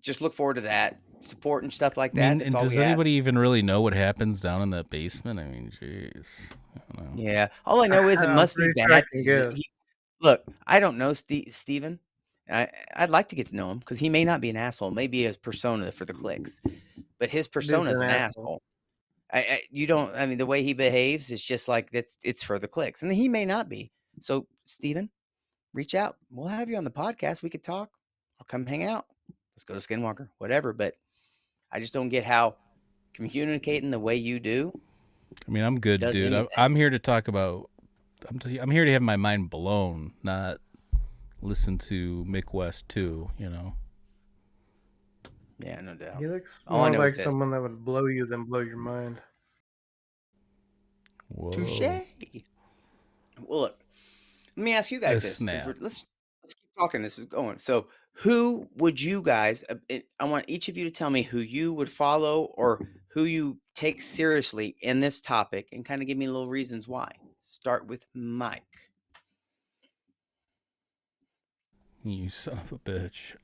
just look forward to that. Support and stuff like I mean, that. That's and all does we ask. anybody even really know what happens down in that basement? I mean, jeez. I don't know. Yeah. All I know is it I'm must be pretty sure I bad. can guess. Look, I don't know Steven. I'd like to get to know him because he may not be an asshole. Maybe his persona for the clicks, but his persona Dude's is an an asshole. asshole. I mean, the way he behaves is just like it's for the clicks, and he may not be. So, Steven, reach out. We'll have you on the podcast. We could talk. I'll come hang out. Let's go to Skinwalker, whatever. But I just don't get how communicating the way you do. I mean, I'm good, Does dude. anything. I'm here to talk about. I'm here to have my mind blown, not listen to Mick West too. Yeah, no doubt. He looks All I more know like is this. someone that would blow you than blow your mind. Whoa. Touche. Well, look, let me ask you guys this. Snap. Let's keep talking. This is going. So, who would you guys? I want each of you to tell me who you would follow or who you take seriously in this topic, and kind of give me little reasons why. Start with Mike. You son of a bitch.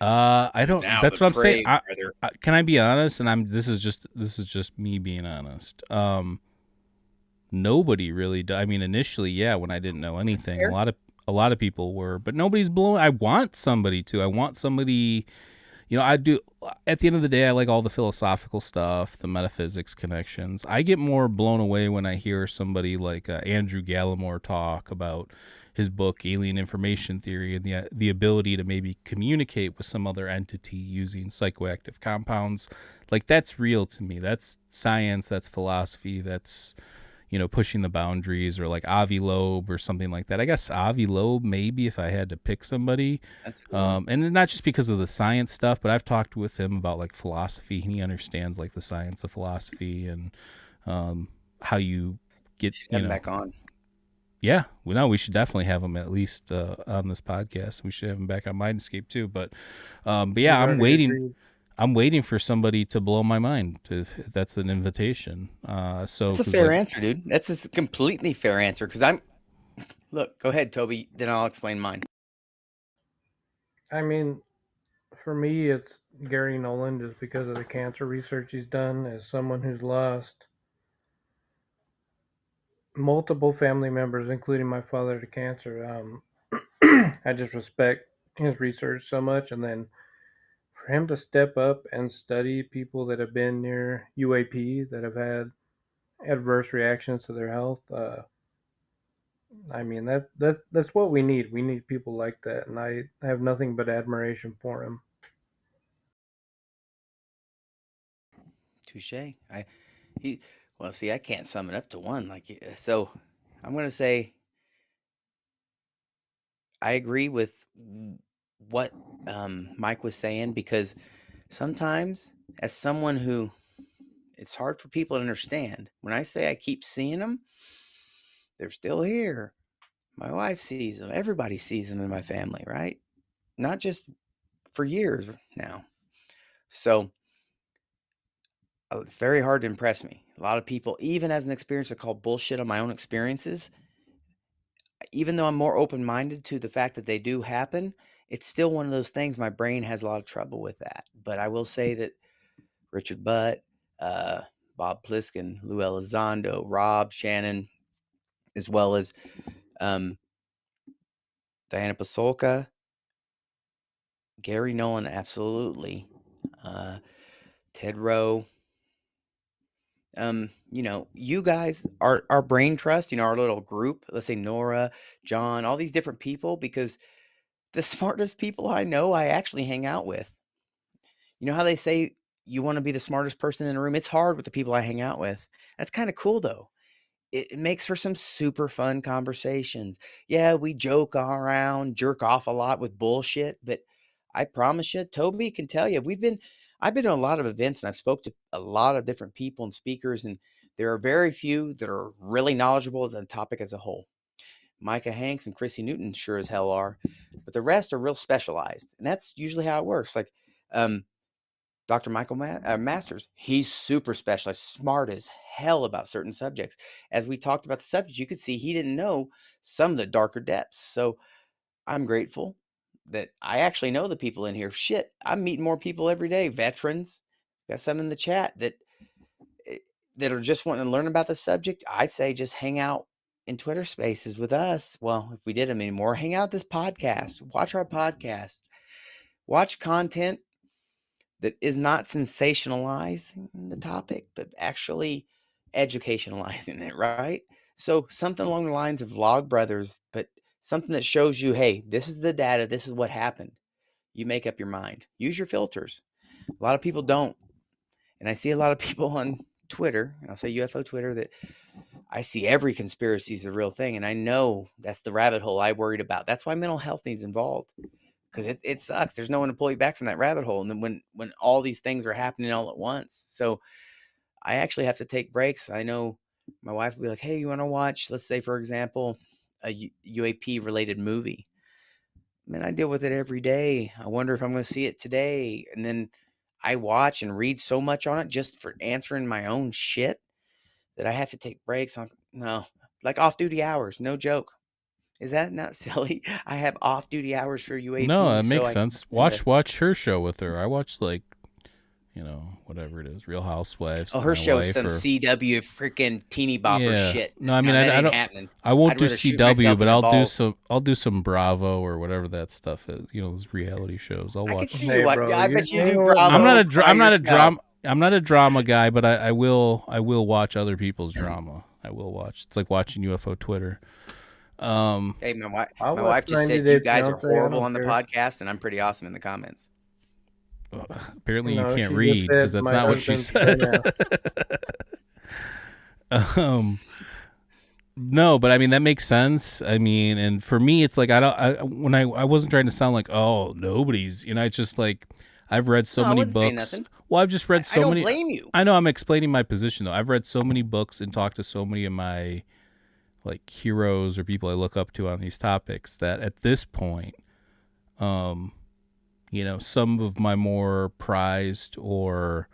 I don't. Now That's the what I'm saying. brave brother. Can I be honest? And this is just me being honest. Nobody really. I mean, initially, yeah, when I didn't know anything, Fair. a lot of people were, but nobody's blown. I want somebody to. I want somebody. I do. At the end of the day, I like all the philosophical stuff, the metaphysics connections. I get more blown away when I hear somebody like Andrew Gallimore talk about his book Alien Information Theory and the ability to maybe communicate with some other entity using psychoactive compounds. Like, that's real to me. That's science. That's philosophy. That's pushing the boundaries. Or like Avi Loeb or something like that. I guess Avi Loeb, maybe, if I had to pick somebody. That's cool. And not just because of the science stuff, but I've talked with him about like philosophy, and he understands like the science of philosophy and how you get, Have him back on. Yeah, we should definitely have him at least on this podcast. We should have him back on Mindscape too. But yeah, I'm waiting. Agreed. I'm waiting for somebody to blow my mind. If that's an invitation. So That's a fair answer, dude. That's a completely fair answer. Because look, go ahead, Toby. Then I'll explain mine. I mean, for me, it's Gary Nolan just because of the cancer research he's done. As someone who's lost multiple family members, including my father, to cancer, I just respect his research so much. And then for him to step up and study people that have been near UAP that have had adverse reactions to their health, I mean that's what we need. We need people like that, and I have nothing but admiration for him. Touche. Well, see, I can't sum it up to one. So I'm going to say I agree with what Mike was saying, because sometimes, as someone who, it's hard for people to understand, when I say I keep seeing them, they're still here. My wife sees them. Everybody sees them in my family, right? Not just for years now. So it's very hard to impress me. A lot of people, even as an experiencer, call bullshit on my own experiences. Even though I'm more open-minded to the fact that they do happen, it's still one of those things. My brain has a lot of trouble with that. But I will say that Richard Butt, Bob Pliskin, Lou Elizondo, Rob Shannon, as well as Diana Pasolka, Gary Nolan, absolutely, Ted Rowe. You guys, our brain trust, our little group, let's say Nora, John, all these different people, because the smartest people I know, I actually hang out with. You know how they say you want to be the smartest person in a room? It's hard with the people I hang out with. That's kind of cool, though. It makes for some super fun conversations. Yeah, we joke around, jerk off a lot with bullshit, but I promise you, Toby can tell you, I've been to a lot of events, and I've spoke to a lot of different people and speakers, and there are very few that are really knowledgeable of the topic as a whole. Micah Hanks and Chrissy Newton sure as hell are, but the rest are real specialized, and that's usually how it works. Like Dr. Michael Masters, he's super specialized, smart as hell about certain subjects. As we talked about the subject, you could see he didn't know some of the darker depths. So I'm grateful that I actually know the people in here. Shit, I'm meeting more people every day. Veterans, got some in the chat that are just wanting to learn about the subject. I'd say just hang out in Twitter Spaces with us. Well, if we did them anymore, hang out this podcast, watch our podcast, watch content that is not sensationalizing the topic, but actually educationalizing it, right? So something along the lines of Log Brothers, but something that shows you, hey, this is the data, this is what happened. You make up your mind. Use your filters. A lot of people don't. And I see a lot of people on Twitter, I'll say UFO Twitter, that I see every conspiracy is a real thing. And I know that's the rabbit hole I worried about. That's why mental health needs involved. Because it sucks. There's no one to pull you back from that rabbit hole. And then when all these things are happening all at once. So I actually have to take breaks. I know my wife will be like, hey, you want to watch, let's say, for example, a UAP related movie. Man, I deal with it every day. I wonder if I'm going to see it today. And then I watch and read so much on it just for answering my own shit that I have to take breaks on. No, like off-duty hours. No joke. Is that not silly? I have off-duty hours for UAP, No, that so makes I can sense. spend Watch her show with her. I watched like whatever it is, Real Housewives Oh, of her my show's life, some or CW freaking teeny bopper yeah. shit. No, I mean, No, that I ain't don't. happening. I won't I'd do rather shoot CW, myself but in the I'll do balls. some. I'll do some Bravo or whatever that stuff is. Those reality shows. I'll I could watch. see Hey, you. What? bro, Yeah, I bet you do know what, I'm not Bravo a. by I'm not a yourself. drama. I'm not a drama guy, but I will. I will watch other people's drama. I will watch. It's like watching UFO Twitter. Hey, my I'll my watch wife just 90 said you Day guys are Fiance. I horrible don't on the care. podcast, and I'm pretty awesome in the comments. Apparently, you No, can't she just read because said that's my not what she husband's a said. dumbass. No, but I mean that makes sense. I mean, and for me, it's like I wasn't trying to sound like, oh, nobody's. It's just like I've read so No, I many wouldn't say books. nothing. Well, I've just read I so don't many. blame you. I know I'm explaining my position though. I've read so many books and talked to so many of my like heroes or people I look up to on these topics that at this point, some of my more prized or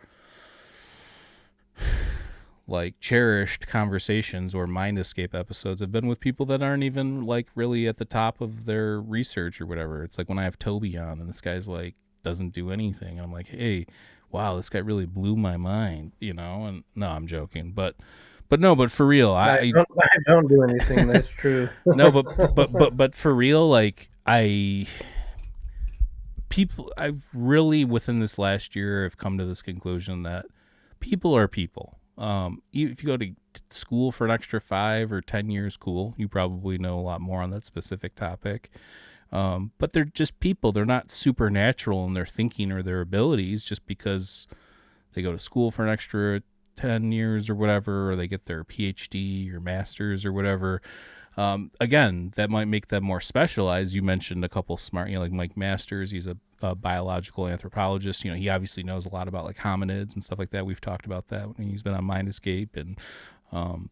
like cherished conversations or mind escape episodes have been with people that aren't even like really at the top of their research or whatever. It's like when I have Toby on and this guy's like doesn't do anything and I'm like, hey, wow, this guy really blew my mind, and no, I'm joking, but for real, I don't do anything. That's true. no, but for real, like I've really within this last year have come to this conclusion that people are people. If you go to school for an extra 5 or 10 years, cool. You probably know a lot more on that specific topic. But they're just people. They're not supernatural in their thinking or their abilities just because they go to school for an extra 10 years or whatever, or they get their PhD or master's or whatever. Again, that might make them more specialized. You mentioned a couple smart, like Mike Masters. He's a biological anthropologist. He obviously knows a lot about like hominids and stuff like that. We've talked about that when he's been on Mind Escape and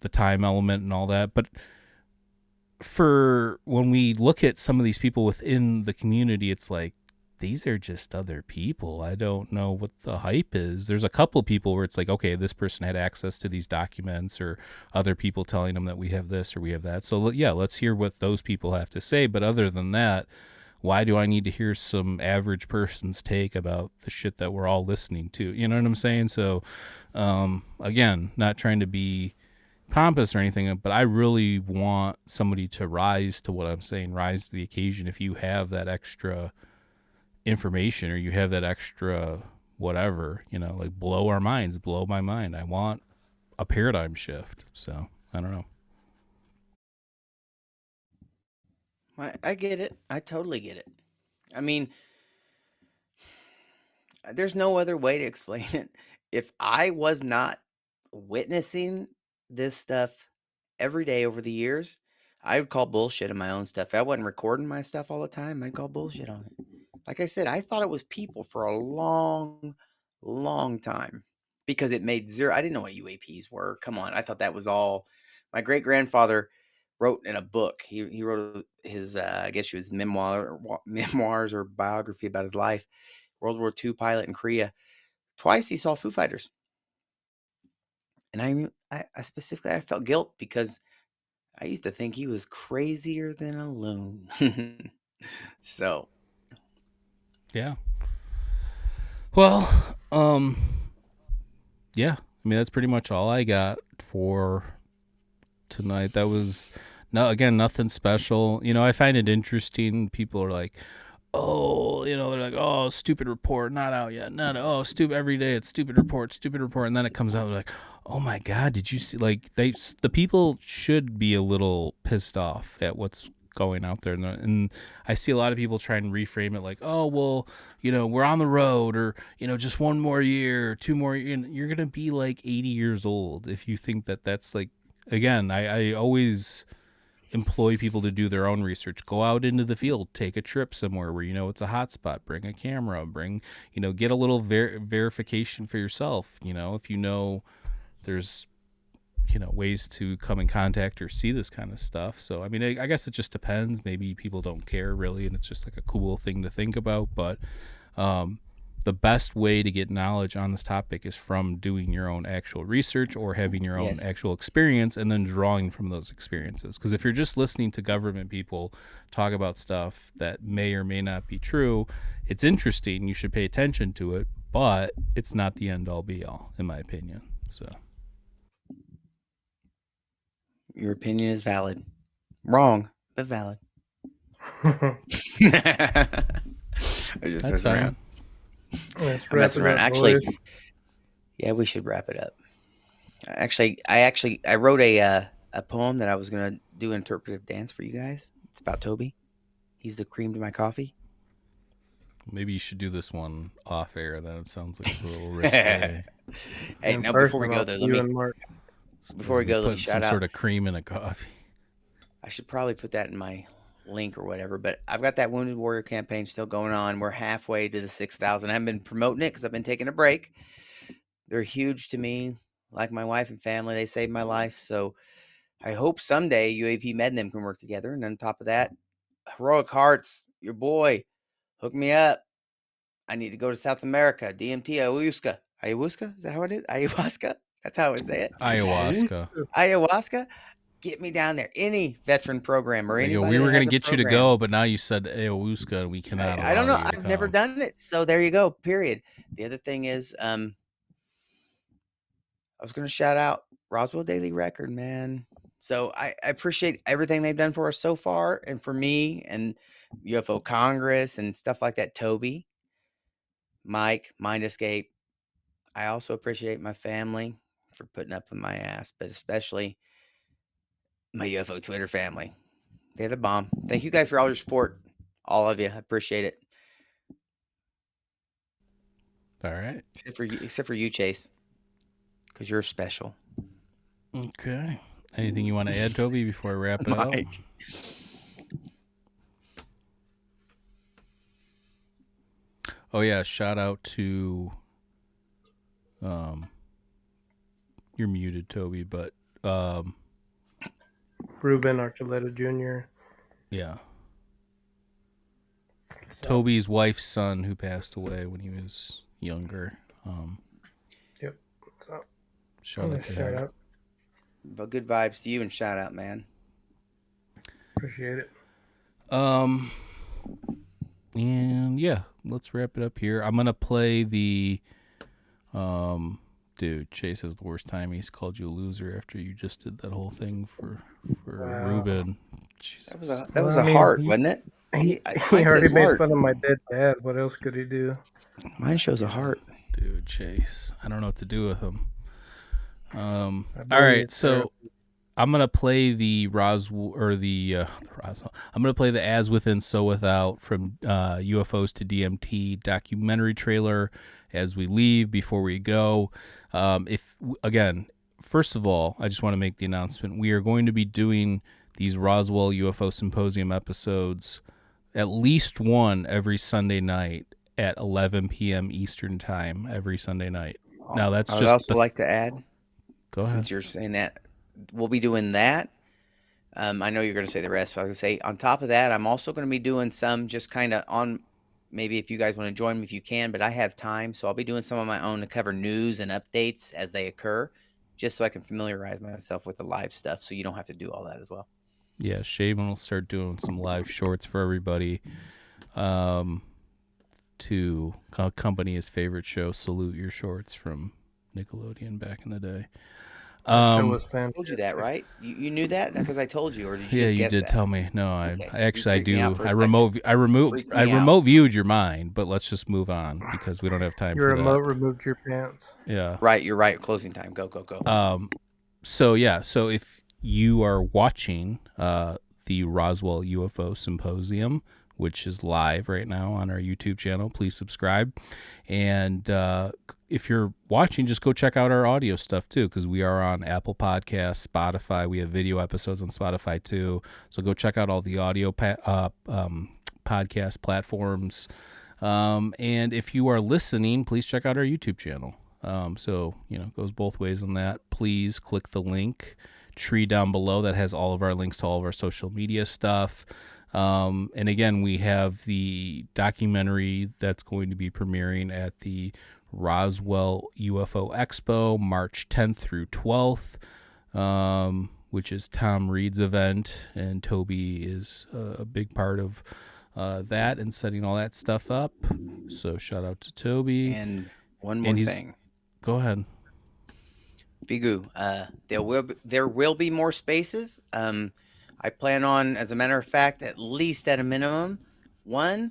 the time element and all that. But for when we look at some of these people within the community, it's like, these are just other people. I don't know what the hype is. There's a couple people where it's like, okay, this person had access to these documents or other people telling them that we have this or we have that. So yeah, let's hear what those people have to say. But other than that, why do I need to hear some average person's take about the shit that we're all listening to? You know what I'm saying? So, again, not trying to be pompous or anything, but I really want somebody to rise to what I'm saying, rise to the occasion. If you have that extra information or you have that extra whatever, like blow our minds, blow my mind. I want a paradigm shift. So I don't know. I get it. I totally get it. I mean, there's no other way to explain it. If I was not witnessing this stuff every day over the years, I would call bullshit on my own stuff. If I wasn't recording my stuff all the time, I'd call bullshit on it. Like I said, I thought it was people for a long, long time because it made zero. I didn't know what UAPs were. Come on. I thought that was all. My great grandfather wrote in a book. He wrote his, I guess it was memoirs or biography about his life. World War II pilot in Korea. Twice he saw Foo Fighters. And I specifically, I felt guilt because I used to think he was crazier than a loon. So. Yeah. Well, yeah. I mean, that's pretty much all I got for tonight. That was, nothing special. I find it interesting. People are like, oh, they're like, oh, stupid report, not out yet. No, oh, stupid every day. It's stupid report. And then it comes out, they're like, oh my God, did you see? Like the people should be a little pissed off at what's going out there. And I see a lot of people try and reframe it like, oh, well, we're on the road or, just one more year, 2 more. You're going to be like 80 years old if you think that that's like, again, I always employ people to do their own research. Go out into the field, take a trip somewhere where it's a hot spot, bring a camera, get a little verification for yourself. If there's ways to come in contact or see this kind of stuff. So I mean, I guess it just depends. Maybe people don't care really and it's just like a cool thing to think about, but the best way to get knowledge on this topic is from doing your own actual research or having your own actual experience and then drawing from those experiences. Because if you're just listening to government people talk about stuff that may or may not be true, it's interesting. You should pay attention to it, but it's not the end all be all, in my opinion. So Your opinion is valid. Wrong, but valid. I just that's messing fine. around. Let's I'm wrap messing it around. up, Actually, boys. yeah, we should wrap it up. I wrote a poem that I was gonna do interpretive dance for you guys. It's about Toby. He's the cream to my coffee. Maybe you should do this one off air. Then it sounds like it's a little risque. Hey, In now before we person, go I'll there, see you in March. before we go, let me put shout some out. sort of cream in a coffee. I should probably put that in my link or whatever, but I've got that Wounded Warrior campaign still going on. We're halfway to the 6,000. I haven't been promoting it because I've been taking a break. They're huge to me, like my wife and family. They saved my life. So I hope someday UAP Med and them can work together. And on top of that, Heroic Hearts, your boy, hook me up. I need to go to South America. DMT, ayahuasca. Ayahuasca? Is that how it is? Ayahuasca? That's how I say it. Ayahuasca. Ayahuasca? Get me down there. Any veteran program or There you go. anybody We were that going has to a get you to program. go, but now you said ayahuasca, and we cannot I don't allow know. you to I've come. never done it. So there you go. Period. The other thing is, I was going to shout out Roswell Daily Record, man. So I appreciate everything they've done for us so far, and for me and UFO Congress and stuff like that. Toby, Mike, Mind Escape. I also appreciate my family for putting up with my ass, but especially my UFO Twitter family. They're the bomb. Thank you guys for all your support. All of you. I appreciate it. All right. Except for you, Chase. Because you're special. Okay. Anything you want to add, Toby, before I wrap it up? Mike. Oh yeah, shout out to you're muted, Toby, but Ruben Archuleta Jr. yeah. So, Toby's wife's son who passed away when he was younger. Yep. So, Shout out to shout him. out. But good vibes to you and shout out, man. Appreciate it. And yeah, let's wrap it up here. I'm gonna play the dude, Chase has the worst time. He's called you a loser after you just did that whole thing for Wow. Ruben. Jesus. That was a heart, wasn't it? He Mine already says made heart. fun of my dead dad. What else could he do? Mine shows a heart. Dude, Chase. I don't know what to do with him. All believe right, it's so I'm gonna play the Roswell or the Roswell. I'm gonna play the As Within, So Without from UFOs to DMT documentary trailer as we leave before we go. First of all, I just want to make the announcement: we are going to be doing these Roswell UFO Symposium episodes, at least one every Sunday night at 11 p.m. Eastern Time every Sunday night. Now that's I would just also like to add, go ahead. since you're saying that, we'll be doing that. I know you're going to say the rest, so I was going to say on top of that, I'm also going to be doing some just kind of on. Maybe if you guys want to join me, if you can, but I have time, so I'll be doing some of my own to cover news and updates as they occur, just so I can familiarize myself with the live stuff, so you don't have to do all that as well. Yeah, Shaven will start doing some live shorts for everybody to accompany his favorite show, Salute Your Shorts from Nickelodeon back in the day. That show was I fantastic. told you that, right? You knew that because I told you, or did you Yeah, just you guess did that? tell me. No, Okay. I actually I freaked me out do. for a I second. remote viewed your mind, but let's just move on because we don't have time Your for remote that. removed your pants. Yeah. Right, you're right. Closing time. Go. So if you are watching the Roswell UFO Symposium, which is live right now on our YouTube channel, please subscribe. And if you're watching, just go check out our audio stuff too, because we are on Apple Podcasts, Spotify. We have video episodes on Spotify too. So go check out all the audio podcast platforms. And if you are listening, please check out our YouTube channel. So it goes both ways on that. Please click the link tree down below that has all of our links to all of our social media stuff. And again, we have the documentary that's going to be premiering at the Roswell UFO Expo, March 10th through 12th, which is Tom Reed's event, and Toby is a big part of that and setting all that stuff up. So shout out to Toby. And One more thing. Go ahead. Bigu, there will be more spaces. I plan on, as a matter of fact, at least at a minimum, 1,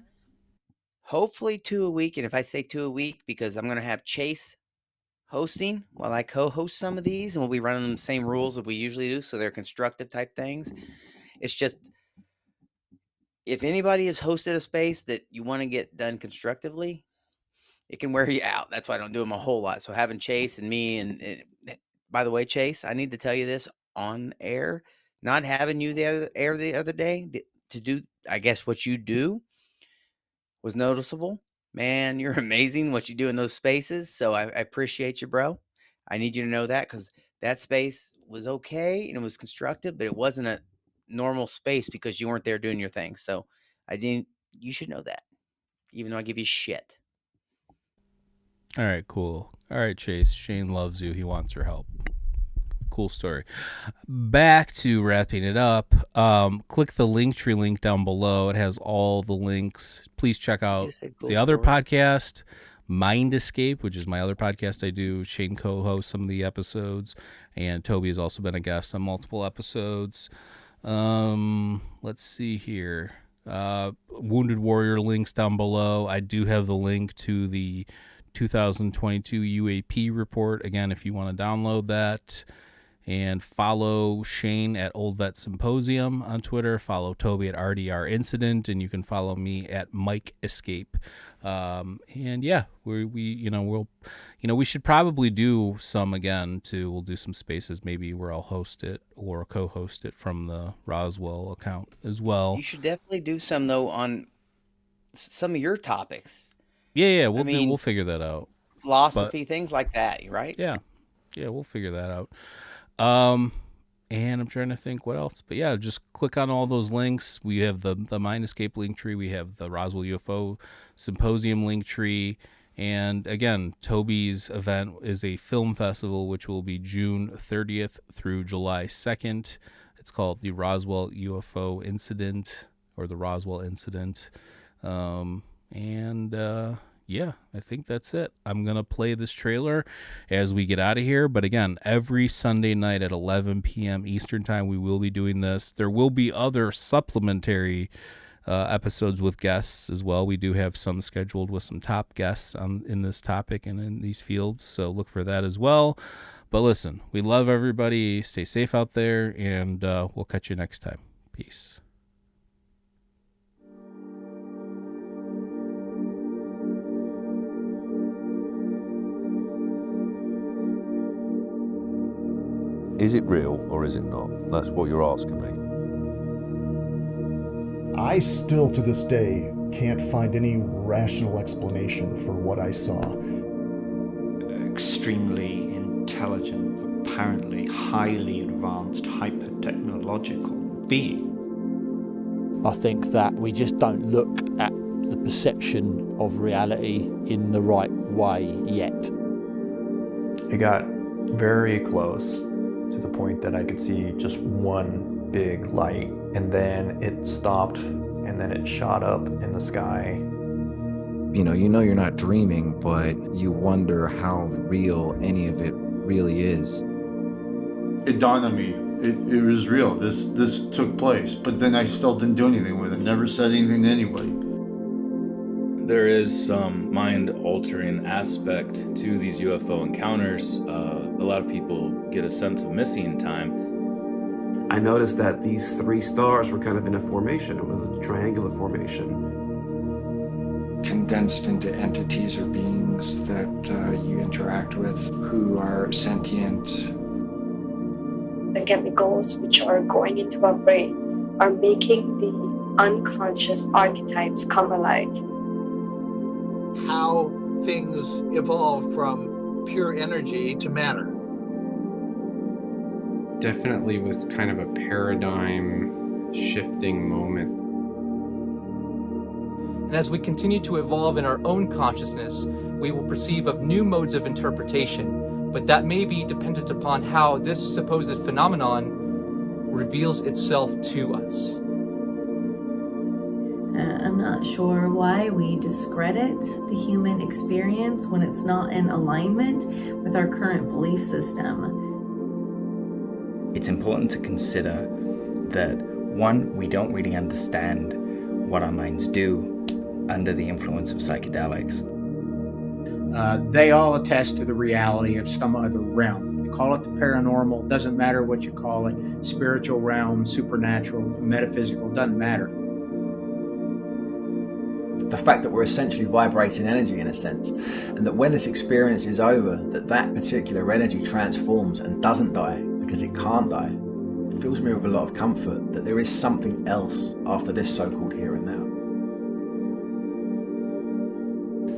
hopefully 2 a week. And if I say 2 a week, because I'm going to have Chase hosting while I co-host some of these, and we'll be running the same rules that we usually do, so they're constructive type things. It's just, if anybody has hosted a space that you want to get done constructively, it can wear you out. That's why I don't do them a whole lot. So having Chase and me, and by the way, Chase, I need to tell you this on air. Not having you the other day to do, I guess, what you do was noticeable. Man, you're amazing what you do in those spaces. So I appreciate you, bro. I need you to know that, because that space was okay and it was constructive, but it wasn't a normal space because you weren't there doing your thing. So you should know that, even though I give you shit. All right, cool. All right, Chase. Shane loves you. He wants your help. Cool story. Back to wrapping it up. Click the Linktree link down below. It has all the links. Please check out the other podcast, Mind Escape, which is my other podcast I do. Shane co-hosts some of the episodes, and Toby has also been a guest on multiple episodes. Let's see here. Wounded Warrior links down below. I do have the link to the 2022 UAP report. Again, if you want to download that. And follow Shane at Old Vet Symposium on Twitter. Follow Toby at RDR Incident, and you can follow me at Mike Escape. And yeah, we should probably do some again too. We'll do some spaces maybe where I'll host it or co-host it from the Roswell account as well. You should definitely do some though on some of your topics. Yeah, we'll figure that out. Philosophy, things like that, right? Yeah, we'll figure that out. And I'm trying to think what else, but yeah, just click on all those links. We have the Mind Escape link tree. We have the Roswell UFO Symposium link tree. And again, Toby's event is a film festival, which will be June 30th through July 2nd. It's called the Roswell UFO Incident, or the Roswell Incident. Yeah, I think that's it. I'm going to play this trailer as we get out of here. But again, every Sunday night at 11 p.m. Eastern Time, we will be doing this. There will be other supplementary episodes with guests as well. We do have some scheduled with some top guests in this topic and in these fields. So look for that as well. But listen, we love everybody. Stay safe out there, and we'll catch you next time. Peace. Is it real or is it not? That's what you're asking me. I still, to this day, can't find any rational explanation for what I saw. Extremely intelligent, apparently highly advanced, hyper-technological being. I think that we just don't look at the perception of reality in the right way yet. It got very close, to the point that I could see just one big light, and then it stopped, and then it shot up in the sky. You know you're not dreaming, but you wonder how real any of it really is. It dawned on me, it was real. This took place, but then I still didn't do anything with it. Never said anything to anybody. There is some mind-altering aspect to these UFO encounters. A lot of people get a sense of missing time. I noticed that these 3 stars were kind of in a formation. It was a triangular formation. Condensed into entities or beings that you interact with who are sentient. The chemicals which are going into our brain are making the unconscious archetypes come alive. How things evolve from pure energy to matter. Definitely was kind of a paradigm shifting moment. And as we continue to evolve in our own consciousness, we will perceive of new modes of interpretation, but that may be dependent upon how this supposed phenomenon reveals itself to us. I'm not sure why we discredit the human experience when it's not in alignment with our current belief system. It's important to consider that, one, we don't really understand what our minds do under the influence of psychedelics. They all attest to the reality of some other realm. You call it the paranormal, doesn't matter what you call it, spiritual realm, supernatural, metaphysical, doesn't matter. The fact that we're essentially vibrating energy in a sense, and that when this experience is over, that particular energy transforms and doesn't die because it can't die, fills me with a lot of comfort that there is something else after this so-called here and now.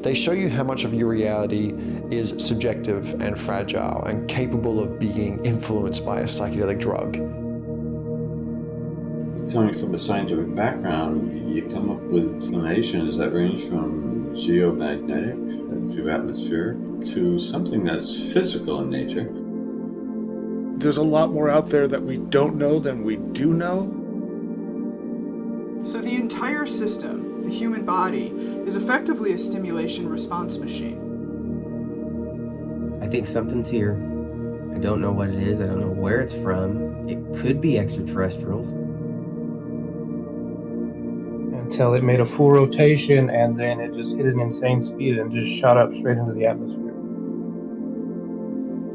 They show you how much of your reality is subjective and fragile and capable of being influenced by a psychedelic drug. Coming from a scientific background, you come up with explanations that range from geomagnetic to atmospheric to something that's physical in nature. There's a lot more out there that we don't know than we do know. So the entire system, the human body, is effectively a stimulation response machine. I think something's here. I don't know what it is. I don't know where it's from. It could be extraterrestrials. Until it made a full rotation and then it just hit an insane speed and just shot up straight into the atmosphere.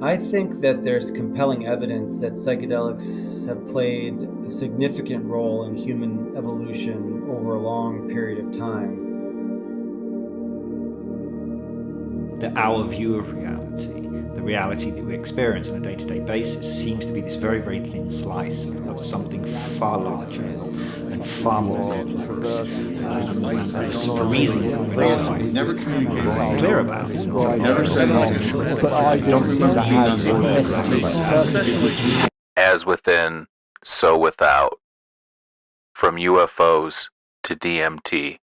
I think that there's compelling evidence that psychedelics have played a significant role in human evolution over a long period of time. That our view of reality, the reality that we experience on a day-to-day basis, seems to be this very, very thin slice of something far larger and far more complex. For reasons that we're never clear about. Never said but I don't seem to have messages. As within, so without. From UFOs to DMT.